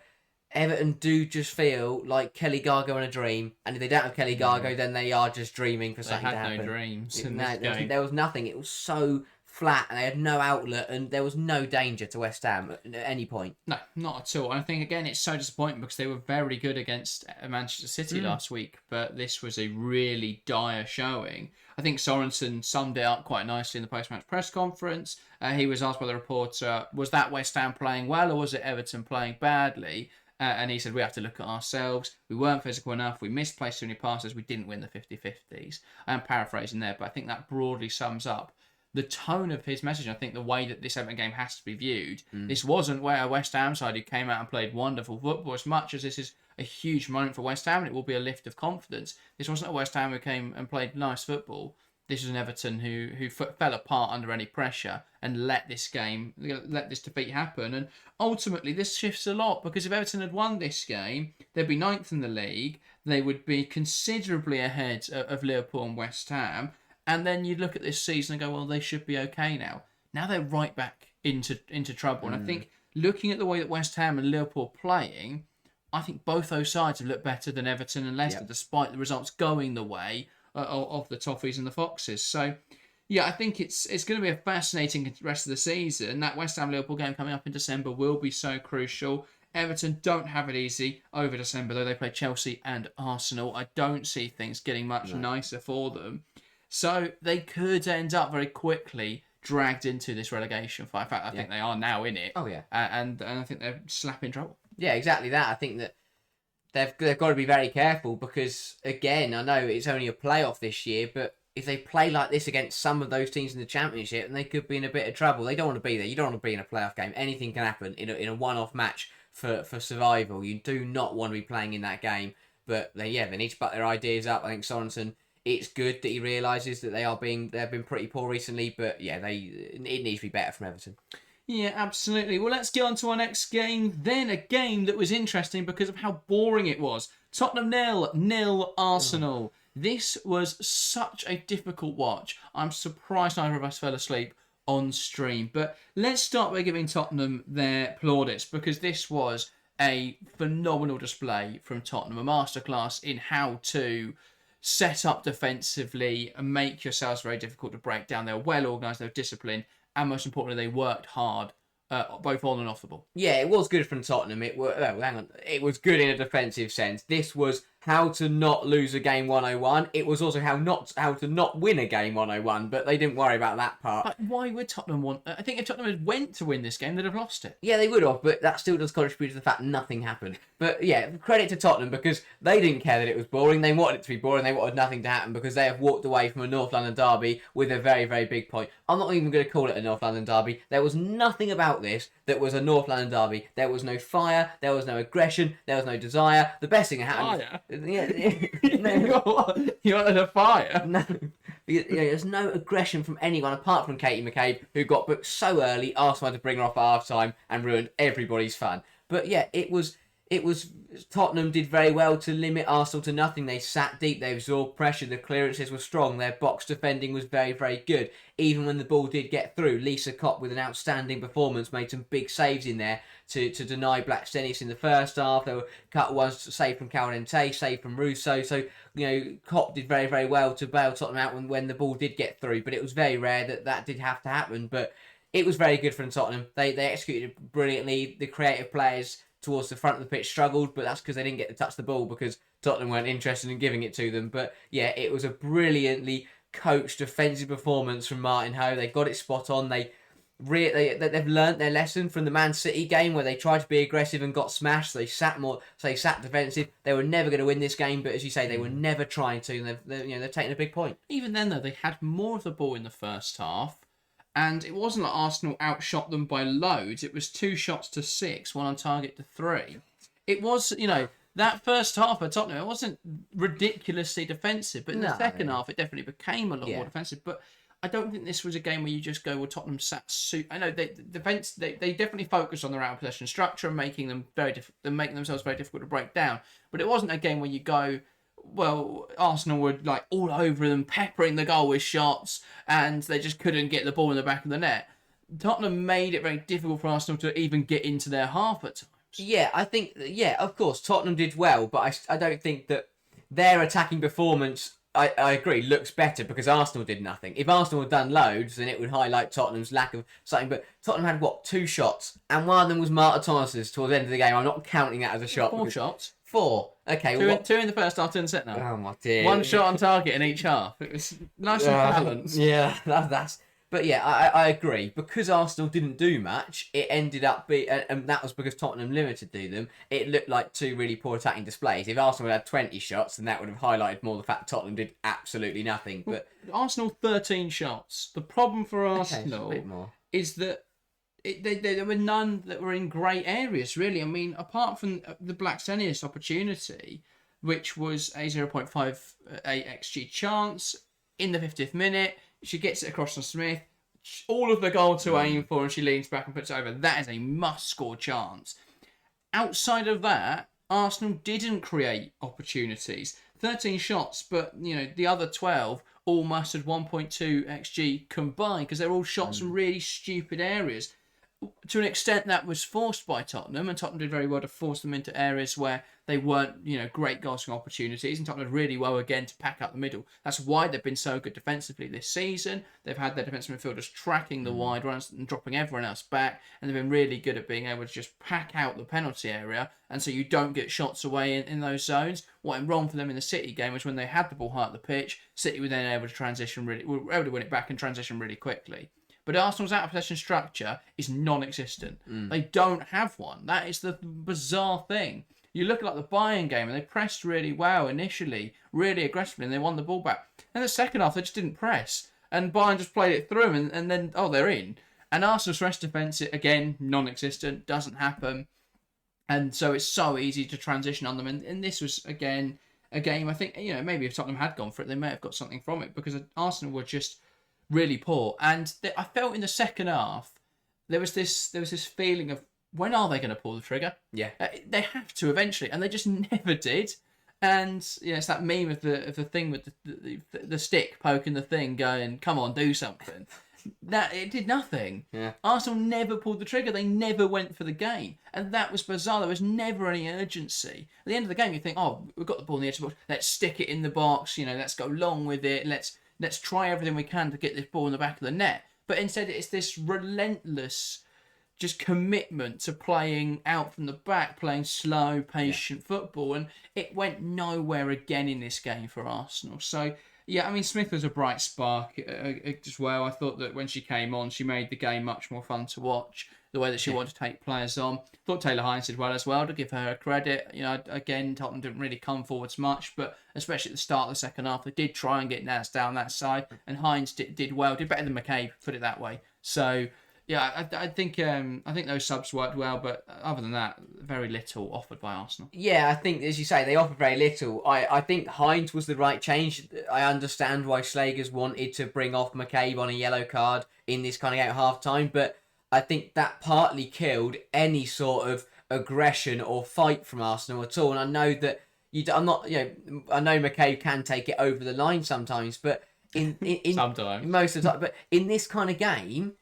B: Everton do just feel like Kelly Gargo in a dream, and if they don't have Kelly Gargo, then they are just dreaming for something to happen.
A: They had no dreams in this game.
B: There was nothing. It was so flat, and they had no outlet, and there was no danger to West Ham at any point.
A: No, not at all. And I think, again, it's so disappointing because they were very good against Manchester City last week, but this was a really dire showing. I think Sorensen summed it up quite nicely in the post-match press conference. He was asked by the reporter, was that West Ham playing well, or was it Everton playing badly? And he said, we have to look at ourselves. We weren't physical enough. We misplaced too many passes. We didn't win the 50-50s. I'm paraphrasing there, but I think that broadly sums up the tone of his message. I think the way that this Everton game has to be viewed. This wasn't where a West Ham side who came out and played wonderful football. As much as this is a huge moment for West Ham and it will be a lift of confidence, this wasn't a West Ham who came and played nice football. This was an Everton who fell apart under any pressure and let this defeat happen. And ultimately, this shifts a lot because if Everton had won this game, they'd be 9th in the league. They would be considerably ahead of Liverpool and West Ham. And then you'd look at this season and go, well, they should be okay now. Now they're right back into trouble. And I think looking at the way that West Ham and Liverpool are playing, I think both those sides have looked better than Everton and Leicester, despite the results going the way of the Toffees and the Foxes. So, yeah, I think it's going to be a fascinating rest of the season. That West Ham-Liverpool game coming up in December will be so crucial. Everton don't have it easy over December, though they play Chelsea and Arsenal. I don't see things getting much nicer for them. So they could end up very quickly dragged into this relegation fight. In fact, I think they are now in it.
B: Oh, yeah.
A: And I think they're slap in trouble.
B: Yeah, exactly that. I think that they've got to be very careful because, again, I know it's only a playoff this year, but if they play like this against some of those teams in the Championship, then they could be in a bit of trouble. They don't want to be there. You don't want to be in a playoff game. Anything can happen in a one-off match for survival. You do not want to be playing in that game. But, they need to put their ideas up. I think Sorensen, it's good that he realises that they've been pretty poor recently, but it needs to be better from Everton.
A: Yeah, absolutely. Well, let's get on to our next game. Then a game that was interesting because of how boring it was. Tottenham 0-0 Arsenal. This was such a difficult watch. I'm surprised neither of us fell asleep on stream. But let's start by giving Tottenham their plaudits because this was a phenomenal display from Tottenham, a masterclass in how to set up defensively and make yourselves very difficult to break down. They were well organised, they were disciplined, and most importantly, they worked hard, both on and off the ball. Yeah,
B: it was good from Tottenham. It was good in a defensive sense. This was how to not lose a game 101. It was also how to not win a game 101, but they didn't worry about that part.
A: But why would Tottenham want... I think if Tottenham had went to win this game, they'd have lost it.
B: Yeah, they would have, but that still does contribute to the fact nothing happened. But yeah, credit to Tottenham because they didn't care that it was boring. They wanted it to be boring. They wanted nothing to happen because they have walked away from a North London derby with a very, very big point. I'm not even going to call it a North London derby. There was nothing about this that was a North London derby. There was no fire. There was no aggression. There was no desire. The best thing that happened...
A: Fire?
B: Yeah.
A: You wanted a fire?
B: No. There's no aggression from anyone apart from Katie McCabe, who got booked so early, Arsenal had to bring her off at half time and ruined everybody's fun. But yeah, it was Tottenham did very well to limit Arsenal to nothing. They sat deep, they absorbed pressure, the clearances were strong, their box defending was very, very good. Even when the ball did get through, Lisa Kopp with an outstanding performance made some big saves in there to deny Blackstenius in the first half. There were a couple ones saved from Calorente, saved from Russo. So, Kopp did very, very well to bail Tottenham out when the ball did get through. But it was very rare that did have to happen. But it was very good from Tottenham. They executed it brilliantly. The creative players towards the front of the pitch struggled, but that's because they didn't get to touch the ball because Tottenham weren't interested in giving it to them. But yeah, it was a brilliantly coached defensive performance from Martin Ho. They got it spot on. They've learnt their lesson from the Man City game where they tried to be aggressive and got smashed. They sat defensive. They were never going to win this game, but as you say, they were never trying to. And they've taken a big point.
A: Even then, though, they had more of the ball in the first half. And it wasn't like Arsenal outshot them by loads. It was 2 shots to 6, 1 on target to 3. It was, that first half at Tottenham, it wasn't ridiculously defensive. But in the second half, it definitely became a lot more defensive. But I don't think this was a game where you just go, well, Tottenham sat I know they definitely focused on their out of possession structure and making them making themselves very difficult to break down. But it wasn't a game where you go, well, Arsenal were like all over them, peppering the goal with shots, and they just couldn't get the ball in the back of the net. Tottenham made it very difficult for Arsenal to even get into their half at times.
B: Yeah, I think, of course, Tottenham did well, but I don't think that their attacking performance, I agree, looks better because Arsenal did nothing. If Arsenal had done loads, then it would highlight Tottenham's lack of something. But Tottenham had, 2 shots? And one of them was Marta Thomas's towards the end of the game. I'm not counting that as a shot.
A: 4 shots.
B: 4. Okay.
A: 2 in the first half, 2 in the second half.
B: Oh, my dear.
A: 1 shot on target in each half. It was nice and balanced.
B: Yeah, that's... But yeah, I agree. Because Arsenal didn't do much, it ended up being... And that was because Tottenham limited to them. It looked like 2 really poor attacking displays. If Arsenal had 20 shots, then that would have highlighted more the fact that Tottenham did absolutely nothing. But
A: Arsenal, 13 shots. The problem for Arsenal is that there were none that were in great areas, really. I mean, apart from the Blackstenius opportunity, which was a 0.58 XG chance in the 50th minute, she gets it across to Smith. All of the goal to aim for, and she leans back and puts it over. That is a must-score chance. Outside of that, Arsenal didn't create opportunities. 13 shots, but the other 12 all mustered 1.2 XG combined because they're all shots from really stupid areas. To an extent, that was forced by Tottenham, and Tottenham did very well to force them into areas where they weren't, great goal opportunities, and Tottenham did really well again to pack up the middle. That's why they've been so good defensively this season. They've had their defensive midfielders tracking the wide runs and dropping everyone else back, and they've been really good at being able to just pack out the penalty area, and so you don't get shots away in those zones. What went wrong for them in the City game was when they had the ball high up the pitch, City were then able to win it back and transition really quickly. But Arsenal's out-of-possession structure is non-existent. They don't have one. That is the bizarre thing. You look at the Bayern game, and they pressed really well initially, really aggressively, and they won the ball back. And the second half, they just didn't press. And Bayern just played it through, and then, they're in. And Arsenal's rest defence, again, non-existent, doesn't happen. And so it's so easy to transition on them. And this was, again, a game, I think, maybe if Tottenham had gone for it, they may have got something from it, because Arsenal were just really poor. And I felt in the second half there was this feeling of, when are they going to pull the trigger?
B: Yeah,
A: they have to eventually, and they just never did. And it's that meme of the thing with the stick poking the thing, going, "Come on, do something." That it did nothing.
B: Yeah.
A: Arsenal never pulled the trigger. They never went for the game, and that was bizarre. There was never any urgency. At the end of the game, you think, "Oh, we've got the ball in the edge of the box. Let's stick it in the box. Let's go long with it. Let's try everything we can to get this ball in the back of the net." But instead, it's this relentless just commitment to playing out from the back, playing slow, patient football. And it went nowhere again in this game for Arsenal. So, yeah, I mean, Smith was a bright spark as well. I thought that when she came on, she made the game much more fun to watch, the way that she wanted to take players on. Thought Taylor Hines did well as well, to give her credit. Again, Tottenham didn't really come forwards much, but especially at the start of the second half, they did try and get Naz down that side, and Hines did well, did better than McCabe, put it that way. So, yeah, I think those subs worked well, but other than that, very little offered by Arsenal.
B: Yeah, I think, as you say, they offered very little. I think Hines was the right change. I understand why Slegers wanted to bring off McCabe on a yellow card in this kind of game at half-time, but I think that partly killed any sort of aggression or fight from Arsenal at all. And I know that I'm not, I know McCabe can take it over the line sometimes, but in
A: Sometimes.
B: most of the time, but in this kind of game,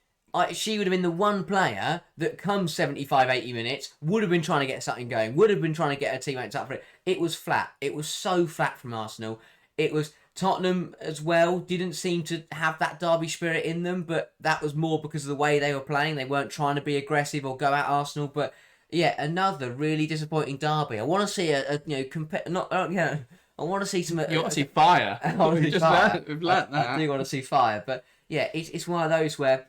B: she would have been the one player that comes 75, 80 minutes, would have been trying to get something going, would have been trying to get her teammates up for it. It was flat. It was so flat from Arsenal. It was Tottenham as well, didn't seem to have that derby spirit in them, but that was more because of the way they were playing. They weren't trying to be aggressive or go at Arsenal, but yeah, another really disappointing derby. I want to see I want to see some.
A: You want to see fire. We've learnt that.
B: I do want to see fire, but yeah, it's one of those where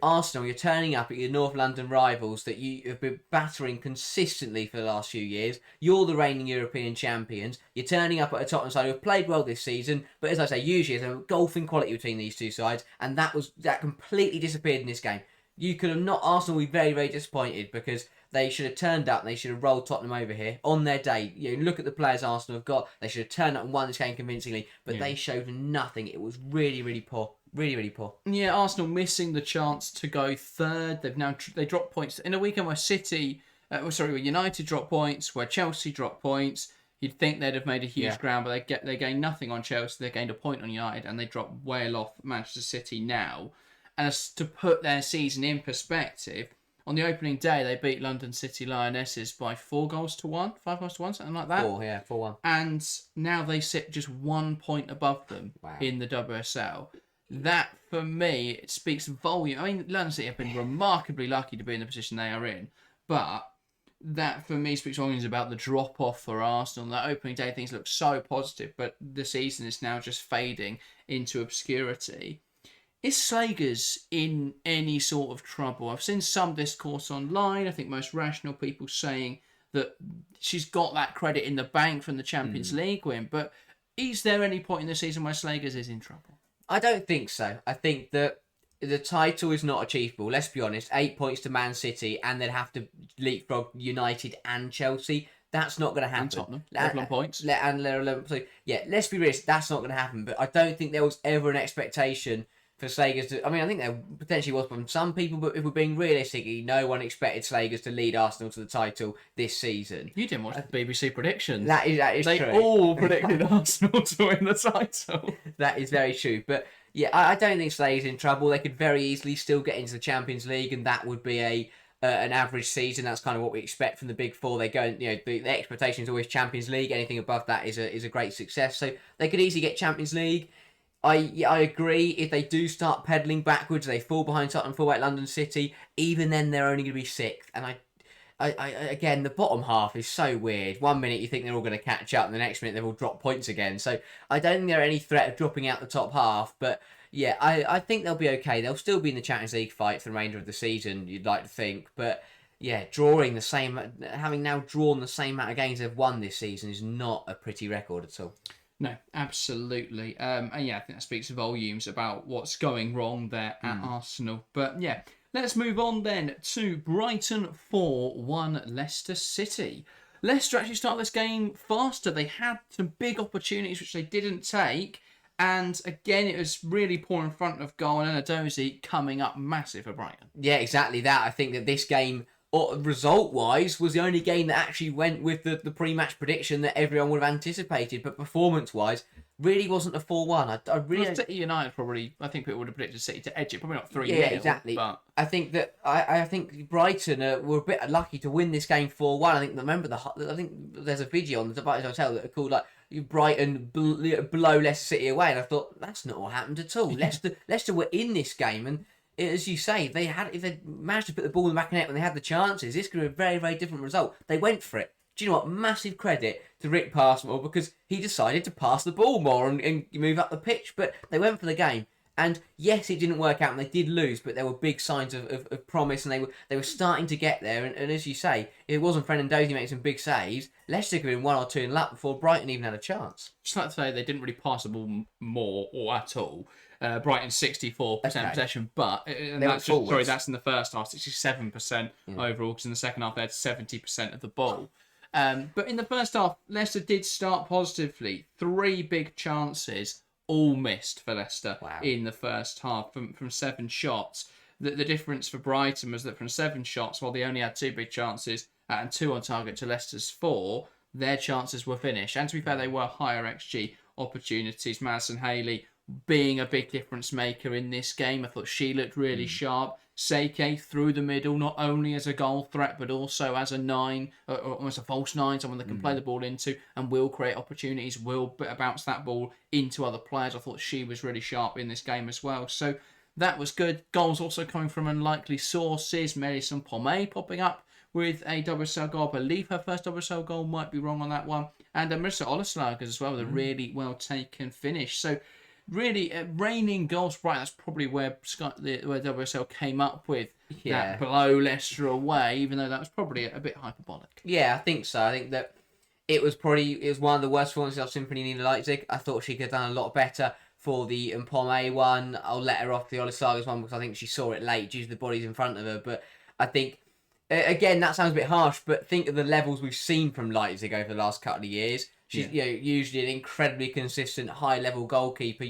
B: Arsenal, you're turning up at your North London rivals that you have been battering consistently for the last few years. You're the reigning European champions. You're turning up at a Tottenham side who have played well this season, but as I say, usually there's a golfing quality between these two sides, and that completely disappeared in this game. You could have not. Arsenal will be very, very disappointed because they should have turned up and they should have rolled Tottenham over here on their day. Look at the players Arsenal have got. They should have turned up and won this game convincingly, but they showed nothing. It was really, really poor. Really, really poor.
A: Yeah, Arsenal missing the chance to go third. They dropped points in a weekend where where United dropped points, where Chelsea dropped points. You'd think they'd have made a huge ground, but they gained nothing on Chelsea. They gained a point on United, and they dropped well off Manchester City now. And as to put their season in perspective, on the opening day they beat London City Lionesses by 5 goals to 1, something like that.
B: 4-1.
A: And now they sit just 1 point above them in the WSL. That, for me, it speaks volume. I mean, London City have been remarkably lucky to be in the position they are in, but that, for me, speaks volumes about the drop-off for Arsenal. That opening day, things look so positive, but the season is now just fading into obscurity. Is Slegers in any sort of trouble? I've seen some discourse online. I think most rational people saying that she's got that credit in the bank from the Champions League win, but is there any point in the season where Slegers is in trouble?
B: I don't think so. I think that the title is not achievable. Let's be honest. 8 points to Man City, and they'd have to leapfrog United and Chelsea. That's not going to happen.
A: And Tottenham, 11 points.
B: So, yeah, let's be realistic. That's not going to happen. But I don't think there was ever an expectation for Slegers to... I mean, I think there potentially was from some people, but if we're being realistic, no one expected Slegers to lead Arsenal to the title this season.
A: You didn't watch the BBC predictions.
B: That is true.
A: They all predicted Arsenal to win the title.
B: That is very true. But yeah, I don't think Slegers in trouble. They could very easily still get into the Champions League, and that would be an average season. That's kind of what we expect from the Big Four. They go, the expectation is always Champions League. Anything above that is a great success. So they could easily get Champions League. I agree. If they do start pedalling backwards, they fall behind Tottenham, fall back London City. Even then, they're only going to be sixth. And I again, the bottom half is so weird. 1 minute you think they're all going to catch up, and the next minute they've all dropped points again. So I don't think they're any threat of dropping out the top half. But yeah, I think they'll be okay. They'll still be in the Champions League fight for the remainder of the season, you'd like to think. But yeah, having now drawn the same amount of games they've won this season is not a pretty record at all.
A: No, absolutely. And yeah, I think that speaks volumes about what's going wrong there at Arsenal. But yeah, let's move on then to Brighton 4-1 Leicester City. Leicester actually started this game faster. They had some big opportunities which they didn't take. And again, it was really poor in front of goal, and Anadozie coming up massive for Brighton.
B: Yeah, exactly that. I think that this game, result-wise, was the only game that actually went with the pre-match prediction that everyone would have anticipated, but performance-wise, really wasn't a 4-1. I really...
A: City United probably, I think people would have predicted City to edge it, probably not 3-0.
B: Yeah, exactly.
A: But...
B: I think that I think Brighton were a bit lucky to win this game 4-1. I think there's a video on the Brighton Hotel that are called like Brighton below Leicester City away, and I thought that's not what happened at all. Leicester were in this game, and as you say, if they managed to put the ball in the back of the net when they had the chances, this could be a very, very different result. They went for it. Do you know what? Massive credit to Rick Passmore, because he decided to pass the ball more and move up the pitch, but they went for the game. And yes, it didn't work out and they did lose, but there were big signs of promise, and they were starting to get there. And as you say, if it wasn't Fernandozzi making some big saves, Leicester could have been 1 or 2 in luck before Brighton even had a chance.
A: Just like to say, they didn't really pass the ball more or at all. Brighton 64% possession, but that's in the first half, 67% overall, because in the second half they had 70% of the ball. But in the first half, Leicester did start positively. 3 big chances, all missed for Leicester in the first half from 7 shots. The difference for Brighton was that from 7 shots, while they only had 2 big chances, and 2 on target to Leicester's 4, their chances were finished. And to be fair, they were higher XG opportunities. Madison Haley being a big difference maker in this game. I thought she looked really sharp. Seike through the middle, not only as a goal threat, but also as a 9, or almost a false 9, someone that can play the ball into and will create opportunities, will bounce that ball into other players. I thought she was really sharp in this game as well. So that was good. Goals also coming from unlikely sources. Melissa Pomey popping up with a WSL goal. I believe her first WSL goal, might be wrong on that one. And Marissa Alessia as well, with a really well taken finish. So really, raining goals Brighton, that's probably where WSL came up with that blow Leicester away, even though that was probably a bit hyperbolic.
B: Yeah, I think so. I think that it was one of the worst performances I've seen from Nina Leipzig. I thought she could have done a lot better for the Mpome one. I'll let her off the Alessia one because I think she saw it late due to the bodies in front of her. But I think, again, that sounds a bit harsh, but think of the levels we've seen from Leipzig over the last couple of years. She's usually an incredibly consistent, high-level goalkeeper.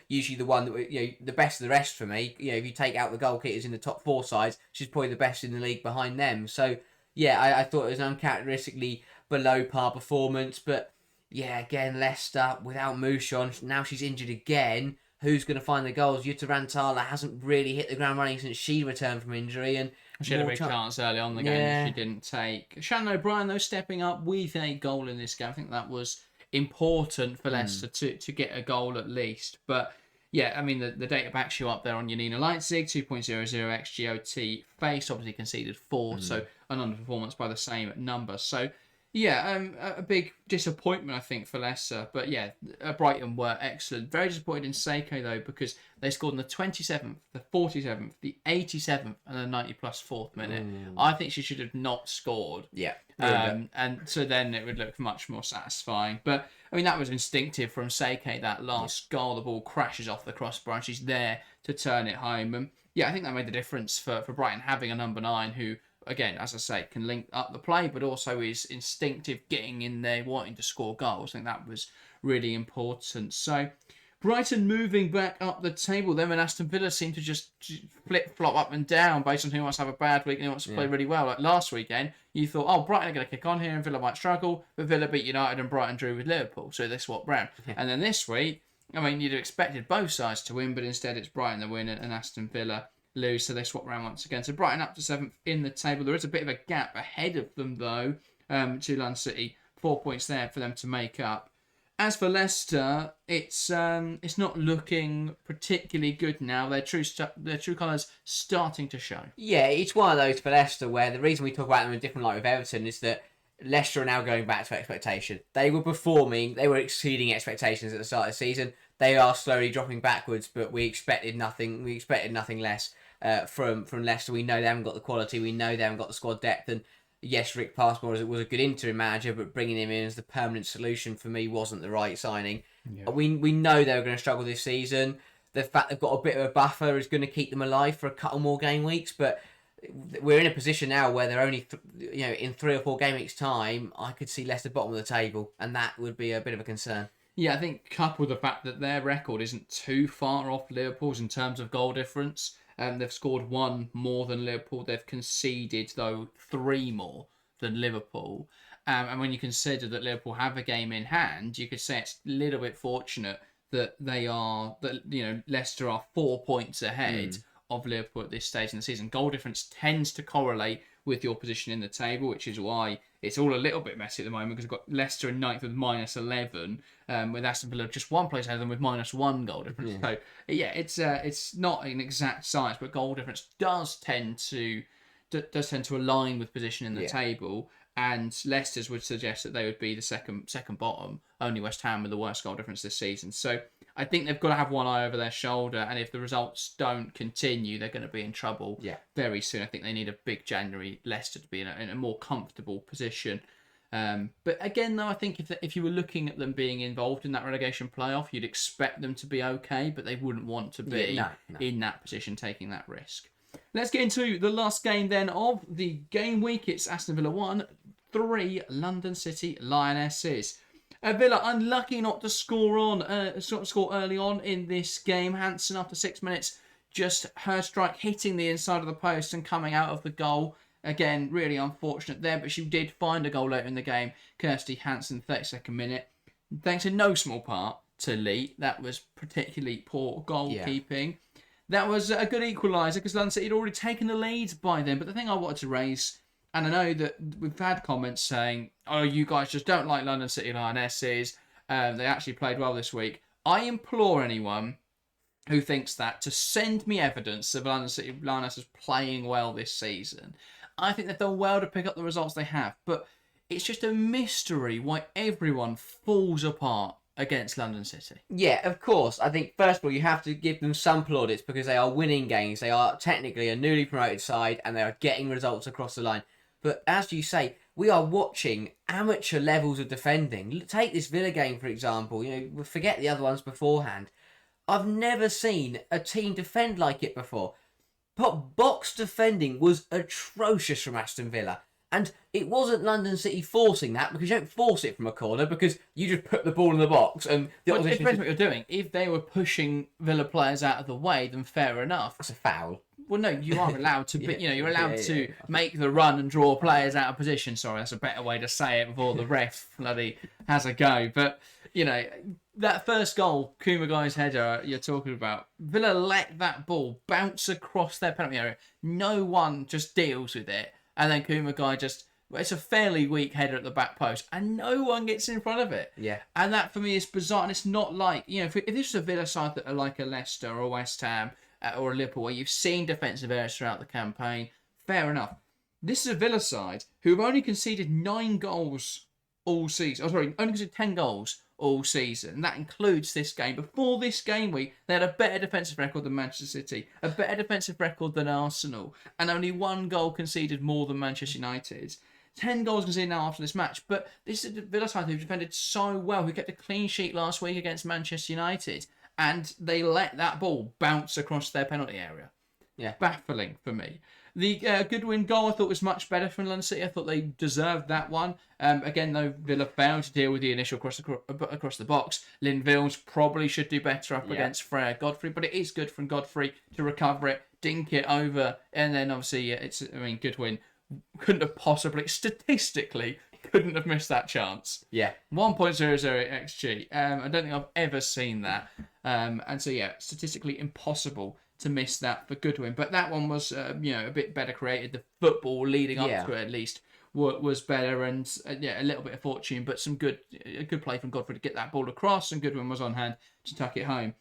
B: Usually the one that the best of the rest for me. If you take out the goalkeepers in the top 4 sides, she's probably the best in the league behind them. So I thought it was an uncharacteristically below par performance. But again, Leicester without Mouchon, now she's injured again. Who's going to find the goals? Jutta Rantala hasn't really hit the ground running since she returned from injury, and
A: she had a big chance early on in the game that she didn't take. Shannon O'Brien, though, stepping up with a goal in this game. I think that was important for Leicester to get a goal at least. But I mean, the data backs you up there on Janina Leipzig, 2.00 XGOT faced, obviously conceded 4, so an underperformance by the same number. So a big disappointment, I think, for Leicester. But Brighton were excellent. Very disappointed in Seike, though, because they scored in the 27th, the 47th, the 87th, and the 90-plus 4th minute. I think she should have not scored. And so then it would look much more satisfying. But, I mean, that was instinctive from Seike, that last goal. The ball crashes off the crossbar, and she's there to turn it home. And, I think that made the difference for Brighton having a number 9 who, again, as I say, can link up the play, but also is instinctive, getting in there, wanting to score goals. I think that was really important. So, Brighton moving back up the table. Them and Aston Villa seem to just flip-flop up and down based on who wants to have a bad week and who wants to play really well. Like last weekend, you thought, Brighton are going to kick on here and Villa might struggle, but Villa beat United and Brighton drew with Liverpool, so they swap round. And then this week, I mean, you'd have expected both sides to win, but instead it's Brighton that win and Aston Villa lose, so they swap round once again. So Brighton up to 7th in the table. There is a bit of a gap ahead of them, though, to London City. 4 points there for them to make up. As for Leicester, it's not looking particularly good now. Their true colours starting to show. Yeah,
B: it's one of those for Leicester where the reason we talk about them in a different light with Everton is that Leicester are now going back to expectation. They were performing, they were exceeding expectations at the start of the season. They are slowly dropping backwards, but we expected nothing. We expected nothing less from Leicester. We know they haven't got the quality. We know they haven't got the squad depth. And yes, Rick Passmore was a good interim manager, but bringing him in as the permanent solution for me wasn't the right signing. Yeah. We know they were going to struggle this season. The fact they've got a bit of a buffer is going to keep them alive for a couple more game weeks, but we're in a position now where they're only, in 3 or 4 game weeks' time, I could see Leicester bottom of the table, and that would be a bit of a concern.
A: Yeah, I think coupled with the fact that their record isn't too far off Liverpool's in terms of goal difference. They've scored 1 more than Liverpool. They've conceded, though, 3 more than Liverpool. And when you consider that Liverpool have a game in hand, you could say it's a little bit fortunate that Leicester are 4 points ahead of Liverpool at this stage in the season. Goal difference tends to correlate with your position in the table, which is why it's all a little bit messy at the moment, because we've got Leicester in 9th with -11, with Aston Villa just 1 place ahead of them with -1 goal difference. Yeah. So it's not an exact science, but goal difference does tend to align with position in the table. And Leicester's would suggest that they would be the second bottom. Only West Ham with the worst goal difference this season. So I think they've got to have one eye over their shoulder, and if the results don't continue, they're going to be in trouble very soon. I think they need a big January Leicester to be in a more comfortable position. But again, though, I think if you were looking at them being involved in that relegation playoff, you'd expect them to be okay, but they wouldn't want to be in that position taking that risk. Let's get into the last game then of the game week. It's Aston Villa 1-3 London City Lionesses. Villa unlucky not to score early on in this game. Hansen, after 6 minutes, just her strike hitting the inside of the post and coming out of the goal. Again, really unfortunate there, but she did find a goal later in the game. Kirsty Hansen, 32nd minute. Thanks in no small part to Lee. That was particularly poor goalkeeping. Yeah. That was a good equaliser because London City had already taken the lead by then. But the thing I wanted to raise, and I know that we've had comments saying, oh, you guys just don't like London City Lionesses. They actually played well this week. I implore anyone who thinks that to send me evidence of London City Lionesses playing well this season. I think they've done well to pick up the results they have. But it's just a mystery why everyone falls apart against London City.
B: Yeah, of course. I think, first of all, you have to give them some plaudits because they are winning games. They are technically a newly promoted side and they are getting results across the line. But as you say, we are watching amateur levels of defending. Take this Villa game, for example. Forget the other ones beforehand. I've never seen a team defend like it before. But box defending was atrocious from Aston Villa. And it wasn't London City forcing that, because you don't force it from a corner, because you just put the ball in the box and the
A: opposition... It depends what you're doing. If they were pushing Villa players out of the way, then fair enough.
B: That's a foul.
A: Well, no, you are allowed to be, you're allowed to make the run and draw players out of position. Sorry, that's a better way to say it before the ref bloody has a go. But, that first goal, Kumagai's header you're talking about, Villa let that ball bounce across their penalty area. No one just deals with it. And then Kumagai it's a fairly weak header at the back post, and no one gets in front of it.
B: Yeah.
A: And that, for me, is bizarre. And it's not like, if this was a Villa side that are like a Leicester or a West Ham or a Liverpool, where you've seen defensive errors throughout the campaign, fair enough. This is a Villa side who have only conceded 9 goals all season. Only conceded 10 goals all season. And that includes this game. Before this game week, they had a better defensive record than Manchester City, a better defensive record than Arsenal, and only 1 goal conceded more than Manchester United. 10 goals conceded now after this match. But this is the Villa side who defended so well, who kept a clean sheet last week against Manchester United, and they let that ball bounce across their penalty area.
B: Yeah.
A: Baffling for me. The Goodwin goal I thought was much better from London City. I thought they deserved that one. Again, though, Villa failed to deal with the initial cross across the box. Lynn Vills probably should do better up against Freya Godfrey, but it is good from Godfrey to recover it, dink it over, and then obviously Goodwin couldn't have possibly, statistically, couldn't have missed that chance.
B: Yeah.
A: 1.00 XG. I don't think I've ever seen that. And so, statistically impossible to miss that for Goodwin. But that one was, a bit better created. The football leading up to it, at least, was better. And, a little bit of fortune, but a good play from Godfrey to get that ball across, and Goodwin was on hand to tuck it home.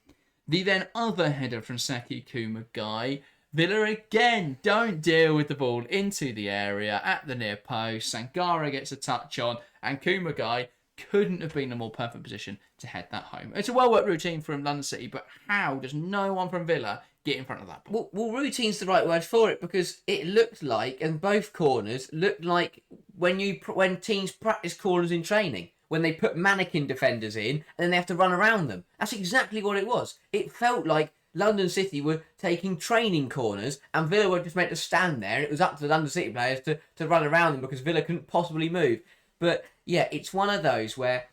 A: The then other header from Seki Kumagai. Villa again don't deal with the ball into the area at the near post. Sangara gets a touch on, and Kumagai couldn't have been in a more perfect position to head that home. It's a well-worked routine from London City, but how does no one from Villa get in front of that ball?
B: Well, routine's the right word for it, because it looked like, and both corners looked like when teams practice corners in training, when they put mannequin defenders in and then they have to run around them. That's exactly what it was. It felt like London City were taking training corners and Villa were just meant to stand there, and it was up to the London City players to run around them because Villa couldn't possibly move. But yeah, it's one of those where,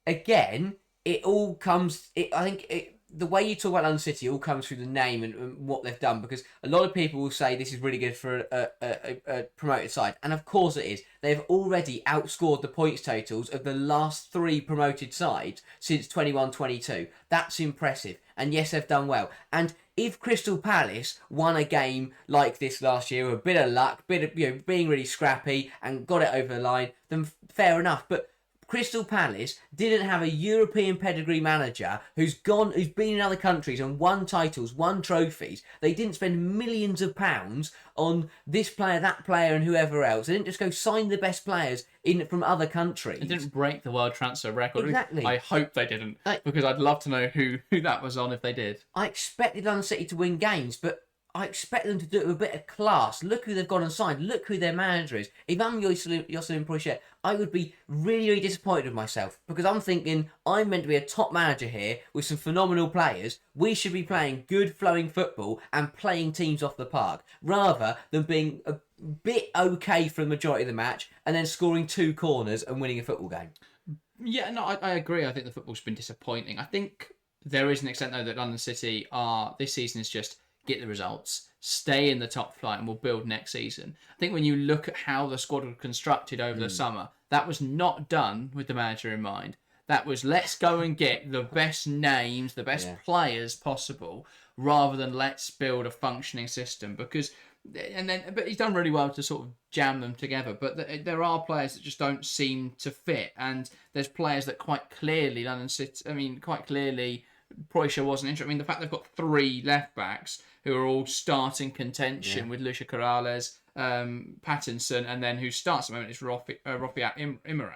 B: again, it all comes... the way you talk about London City all comes through the name and what they've done, because a lot of people will say this is really good for a promoted side, and of course it is. They've already outscored the points totals of the last 3 promoted sides since 21-22. That's impressive, and yes, they've done well. And if Crystal Palace won a game like this last year with a bit of luck, being really scrappy and got it over the line, then fair enough. But Crystal Palace didn't have a European pedigree manager who's been in other countries and won titles, won trophies. They didn't spend millions of pounds on this player, that player, and whoever else. They didn't just go sign the best players from other countries.
A: They didn't break the world transfer record.
B: Exactly.
A: I hope they didn't, because I'd love to know who that was on if they did.
B: I expected London City to win games, but I expect them to do it with a bit of class. Look who they've gone and signed. Look who their manager is. If I'm Jocelyn Poichet, I would be really, really disappointed with myself, because I'm thinking I'm meant to be a top manager here with some phenomenal players. We should be playing good flowing football and playing teams off the park, rather than being a bit okay for the majority of the match and then scoring 2 corners and winning a football game.
A: Yeah, no, I agree. I think the football's been disappointing. I think there is an extent, though, that London City this season is just get the results, stay in the top flight, and we'll build next season. I think when you look at how the squad was constructed over the summer, that was not done with the manager in mind. That was, let's go and get the best names, the best players possible, rather than let's build a functioning system. But he's done really well to sort of jam them together. But there are players that just don't seem to fit, and there's players that quite clearly Croatia wasn't interested. I mean, the fact they've got 3 left backs who are all starting contention with Lucia Corrales, Pattinson, and then who starts at the moment is Rafiat Imran.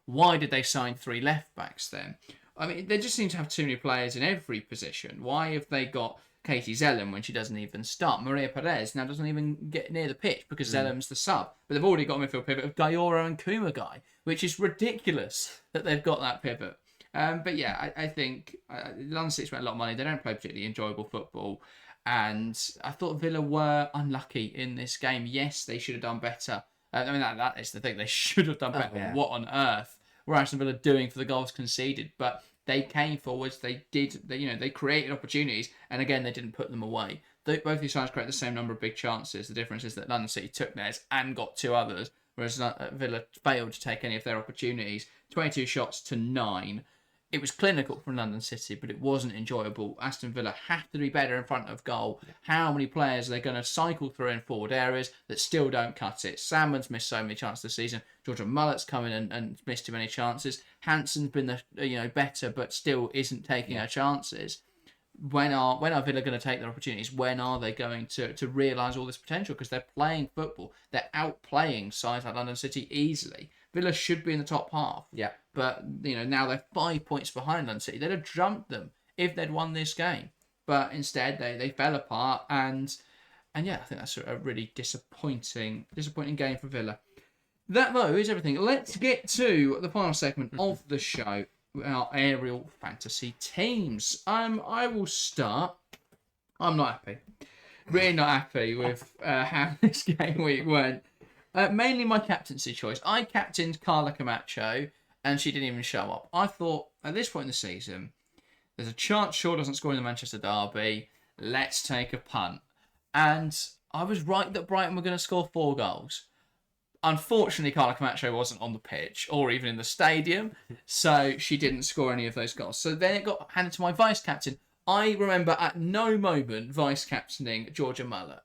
A: Why did they sign 3 left backs then? I mean, they just seem to have too many players in every position. Why have they got Katie Zellem when she doesn't even start? Maria Perez now doesn't even get near the pitch because Zellem's the sub. But they've already got a midfield pivot of Gayoro and Kumagai, which is ridiculous that they've got that pivot. But yeah, I think London City spent a lot of money. They don't play particularly enjoyable football. And I thought Villa were unlucky in this game. Yes, they should have done better. I mean, that is the thing. They should have done better. Oh, yeah. What on earth were Aston Villa doing for the goals conceded? But they came forwards. They created opportunities. And again, they didn't put them away. Both these sides created the same number of big chances. The difference is that London City took theirs and got 2 others, whereas Villa failed to take any of their opportunities. 22 shots to 9. It was clinical from London City, but it wasn't enjoyable. Aston Villa have to be better in front of goal. How many players are they going to cycle through in forward areas that still don't cut it? Salmon's missed so many chances this season. Georgia Mullet's come in and missed too many chances. Hanson's been better, but still isn't taking her chances. When are Villa going to take their opportunities? When are they going to realise all this potential? Because they're playing football. They're outplaying sides like London City easily. Villa should be in the top half. Yeah. But, now they're 5 points behind London City. They'd have jumped them if they'd won this game. But instead, they fell apart. And yeah, I think that's a really disappointing game for Villa. That, though, is everything. Let's get to the final segment of the show, our aerial fantasy teams. I will start. I'm not happy. Really not happy with how this game week went. Mainly my captaincy choice. I captained Carla Camacho, and she didn't even show up. I thought, at this point in the season, there's a chance Shaw doesn't score in the Manchester derby. Let's take a punt. And I was right that Brighton were going to score 4 goals. Unfortunately, Carla Camacho wasn't on the pitch or even in the stadium, so she didn't score any of those goals. So then it got handed to my vice-captain. I remember at no moment vice-captaining Georgia Mullet.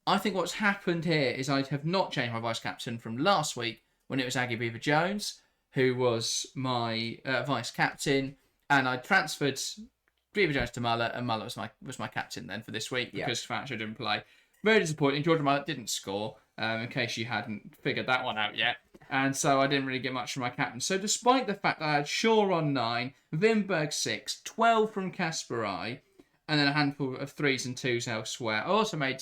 A: I think what's happened here is I have not changed my vice-captain from last week when it was Aggie Beaver-Jones, who was my vice-captain, and I transferred Beaver-Jones to Mullet, and Mullet was my captain then for this week because Camacho didn't play. Very disappointing. Georgia Mullet didn't score, in case you hadn't figured that one out yet. And so I didn't really get much from my captain. So despite the fact that I had Shaw on 9, Wimberg 6, 12 from Kasparai, and then a handful of 3s and 2s elsewhere, I also made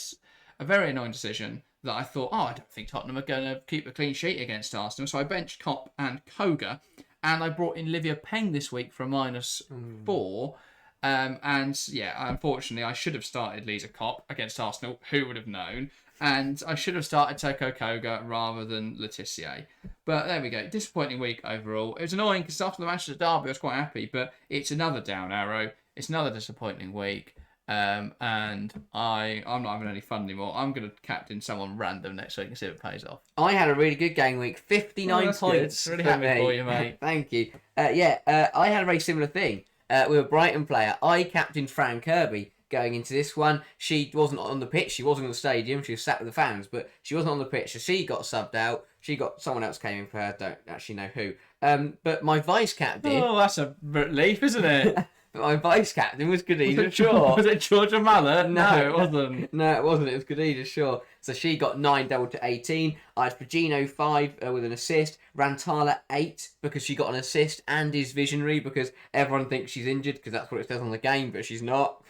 A: a very annoying decision that I thought, I don't think Tottenham are going to keep a clean sheet against Arsenal. So I benched Kopp and Koga, and I brought in Livia Peng this week for a -4. And yeah, unfortunately, I should have started Lisa Kopp against Arsenal. Who would have known? And I should have started Toko Koga rather than Letitia. But there we go. Disappointing week overall. It was annoying because after the Manchester derby, I was quite happy. But it's another down arrow. It's another disappointing week. And I'm not having any fun anymore. I'm going to captain someone random next week and see if it pays off.
B: I had a really good game week. 59 points.
A: Good. Really happy for you, mate.
B: Thank you. I had a very similar thing with a Brighton player. I captained Fran Kirby going into this one. She wasn't on the pitch. She wasn't in the stadium. She was sat with the fans, but she wasn't on the pitch. So she got subbed out. Someone else came in for her. Don't actually know who. But my vice captain.
A: Oh, that's a relief, isn't it?
B: My vice captain was Khadija Shaw.
A: Was it Georgia Mullet? No, it wasn't.
B: No, it wasn't. It was Khadija Shaw. So she got 9 doubled to 18. I had Pagino 5 with an assist. Rantala 8 because she got an assist and is visionary because everyone thinks she's injured because that's what it says on the game, but she's not.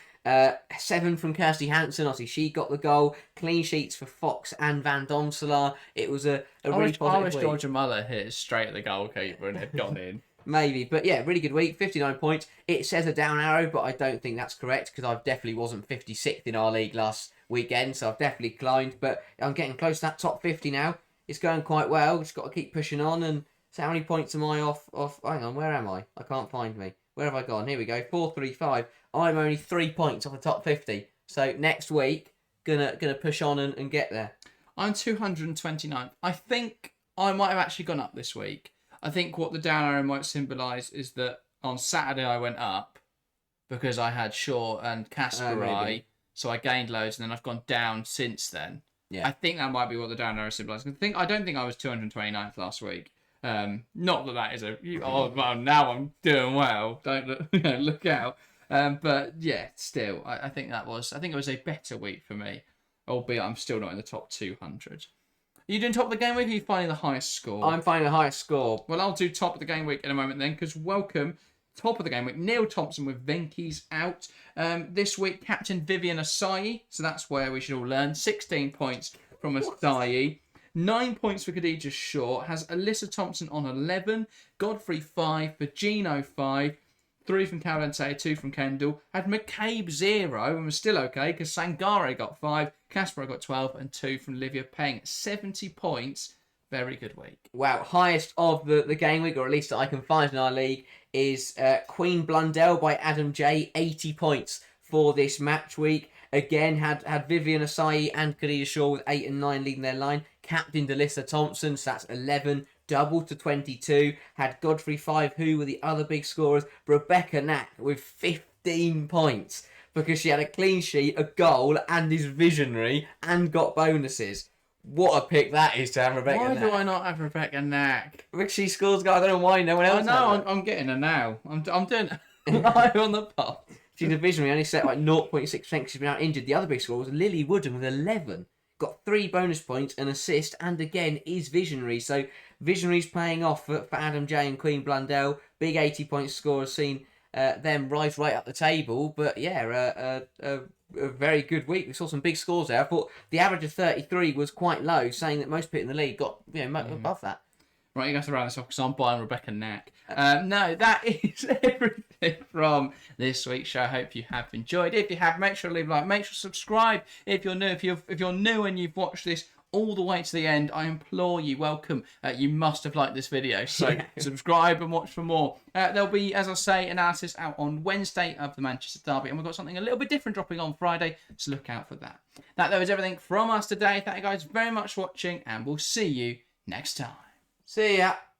B: 7 from Kirsty Hansen. Obviously, she got the goal. Clean sheets for Fox and Van Donselaar. It was a really positive week.
A: I wish Georgia Mullet hit straight at the goalkeeper and had gone in.
B: Maybe, but yeah, really good week, 59 points. It says a down arrow, but I don't think that's correct because I definitely wasn't 56th in our league last weekend, so I've definitely climbed, but I'm getting close to that top 50 now. It's going quite well, just got to keep pushing on, and so how many points am I off? Hang on, where am I? I can't find me. Where have I gone? Here we go, 435. I'm only 3 points off the top 50. So next week, gonna push on and get there.
A: I'm 229th. I think I might have actually gone up this week. I think what the down arrow might symbolise is that on Saturday I went up because I had Shaw and Kasparai, so I gained loads, and then I've gone down since then.
B: Yeah.
A: I think that might be what the down arrow symbolises. I don't think I was 229th last week. Not that is well, now I'm doing well. Don't look out. But yeah, still, I think it was a better week for me, albeit I'm still not in the top 200. Are you doing top of the game week, or are you finding the highest score?
B: I'm finding the highest score.
A: Well, I'll do top of the game week in a moment then, because welcome, top of the game week, Neil Thompson with Venky's out. This week, Captain Vivian Asai, so that's where we should all learn. 16 points from Asai. 9 points for Khadija Shaw. Has Alyssa Thompson on 11. Godfrey 5. Virgino 5. 3 from Calvente, 2 from Kendall. Had McCabe 0 and was still okay because Sangare got 5. Kasper got 12 and 2 from Livia Peng. 70 points. Very good week.
B: Wow, highest of the game week, or at least that I can find in our league, is Queen Blundell by Adam J. 80 points for this match week. Again, had Vivian Asai and Khadija Shaw with 8 and 9 leading their line. Captained Alyssa Thompson, so that's 11. Doubled to 22. Had Godfrey 5, who were the other big scorers. Rebecca Knack with 15 points because she had a clean sheet, a goal, and is visionary, and got bonuses. What a pick that is to have Rebecca Knack.
A: Why do I not have Rebecca Knack?
B: Because she scores goals. I don't know why no one else has her.
A: I'm getting her now. I'm doing live on the pod.
B: She's a visionary, only set like 0.6% because she's been out injured. The other big scorer was Lily Wooden with 11. Got 3 bonus points, an assist, and again is visionary. So visionary's paying off for Adam J and Queen Blundell. Big 80-point score has seen them rise right up the table. But yeah, a very good week. We saw some big scores there. I thought the average of 33 was quite low, saying that most people in the league got above that.
A: Right, you have to round this off because I'm buying Rebecca Knack. No, that is everything from this week's show. I hope you have enjoyed. If you have, make sure to leave a like. Make sure to subscribe if you're new. If you're new and you've watched this all the way to the end, I implore you, welcome. You must have liked this video, so subscribe and watch for more. There'll be, as I say, analysis out on Wednesday of the Manchester Derby, and we've got something a little bit different dropping on Friday, so look out for that. That is everything from us today. Thank you guys very much for watching, and we'll see you next time.
B: See ya.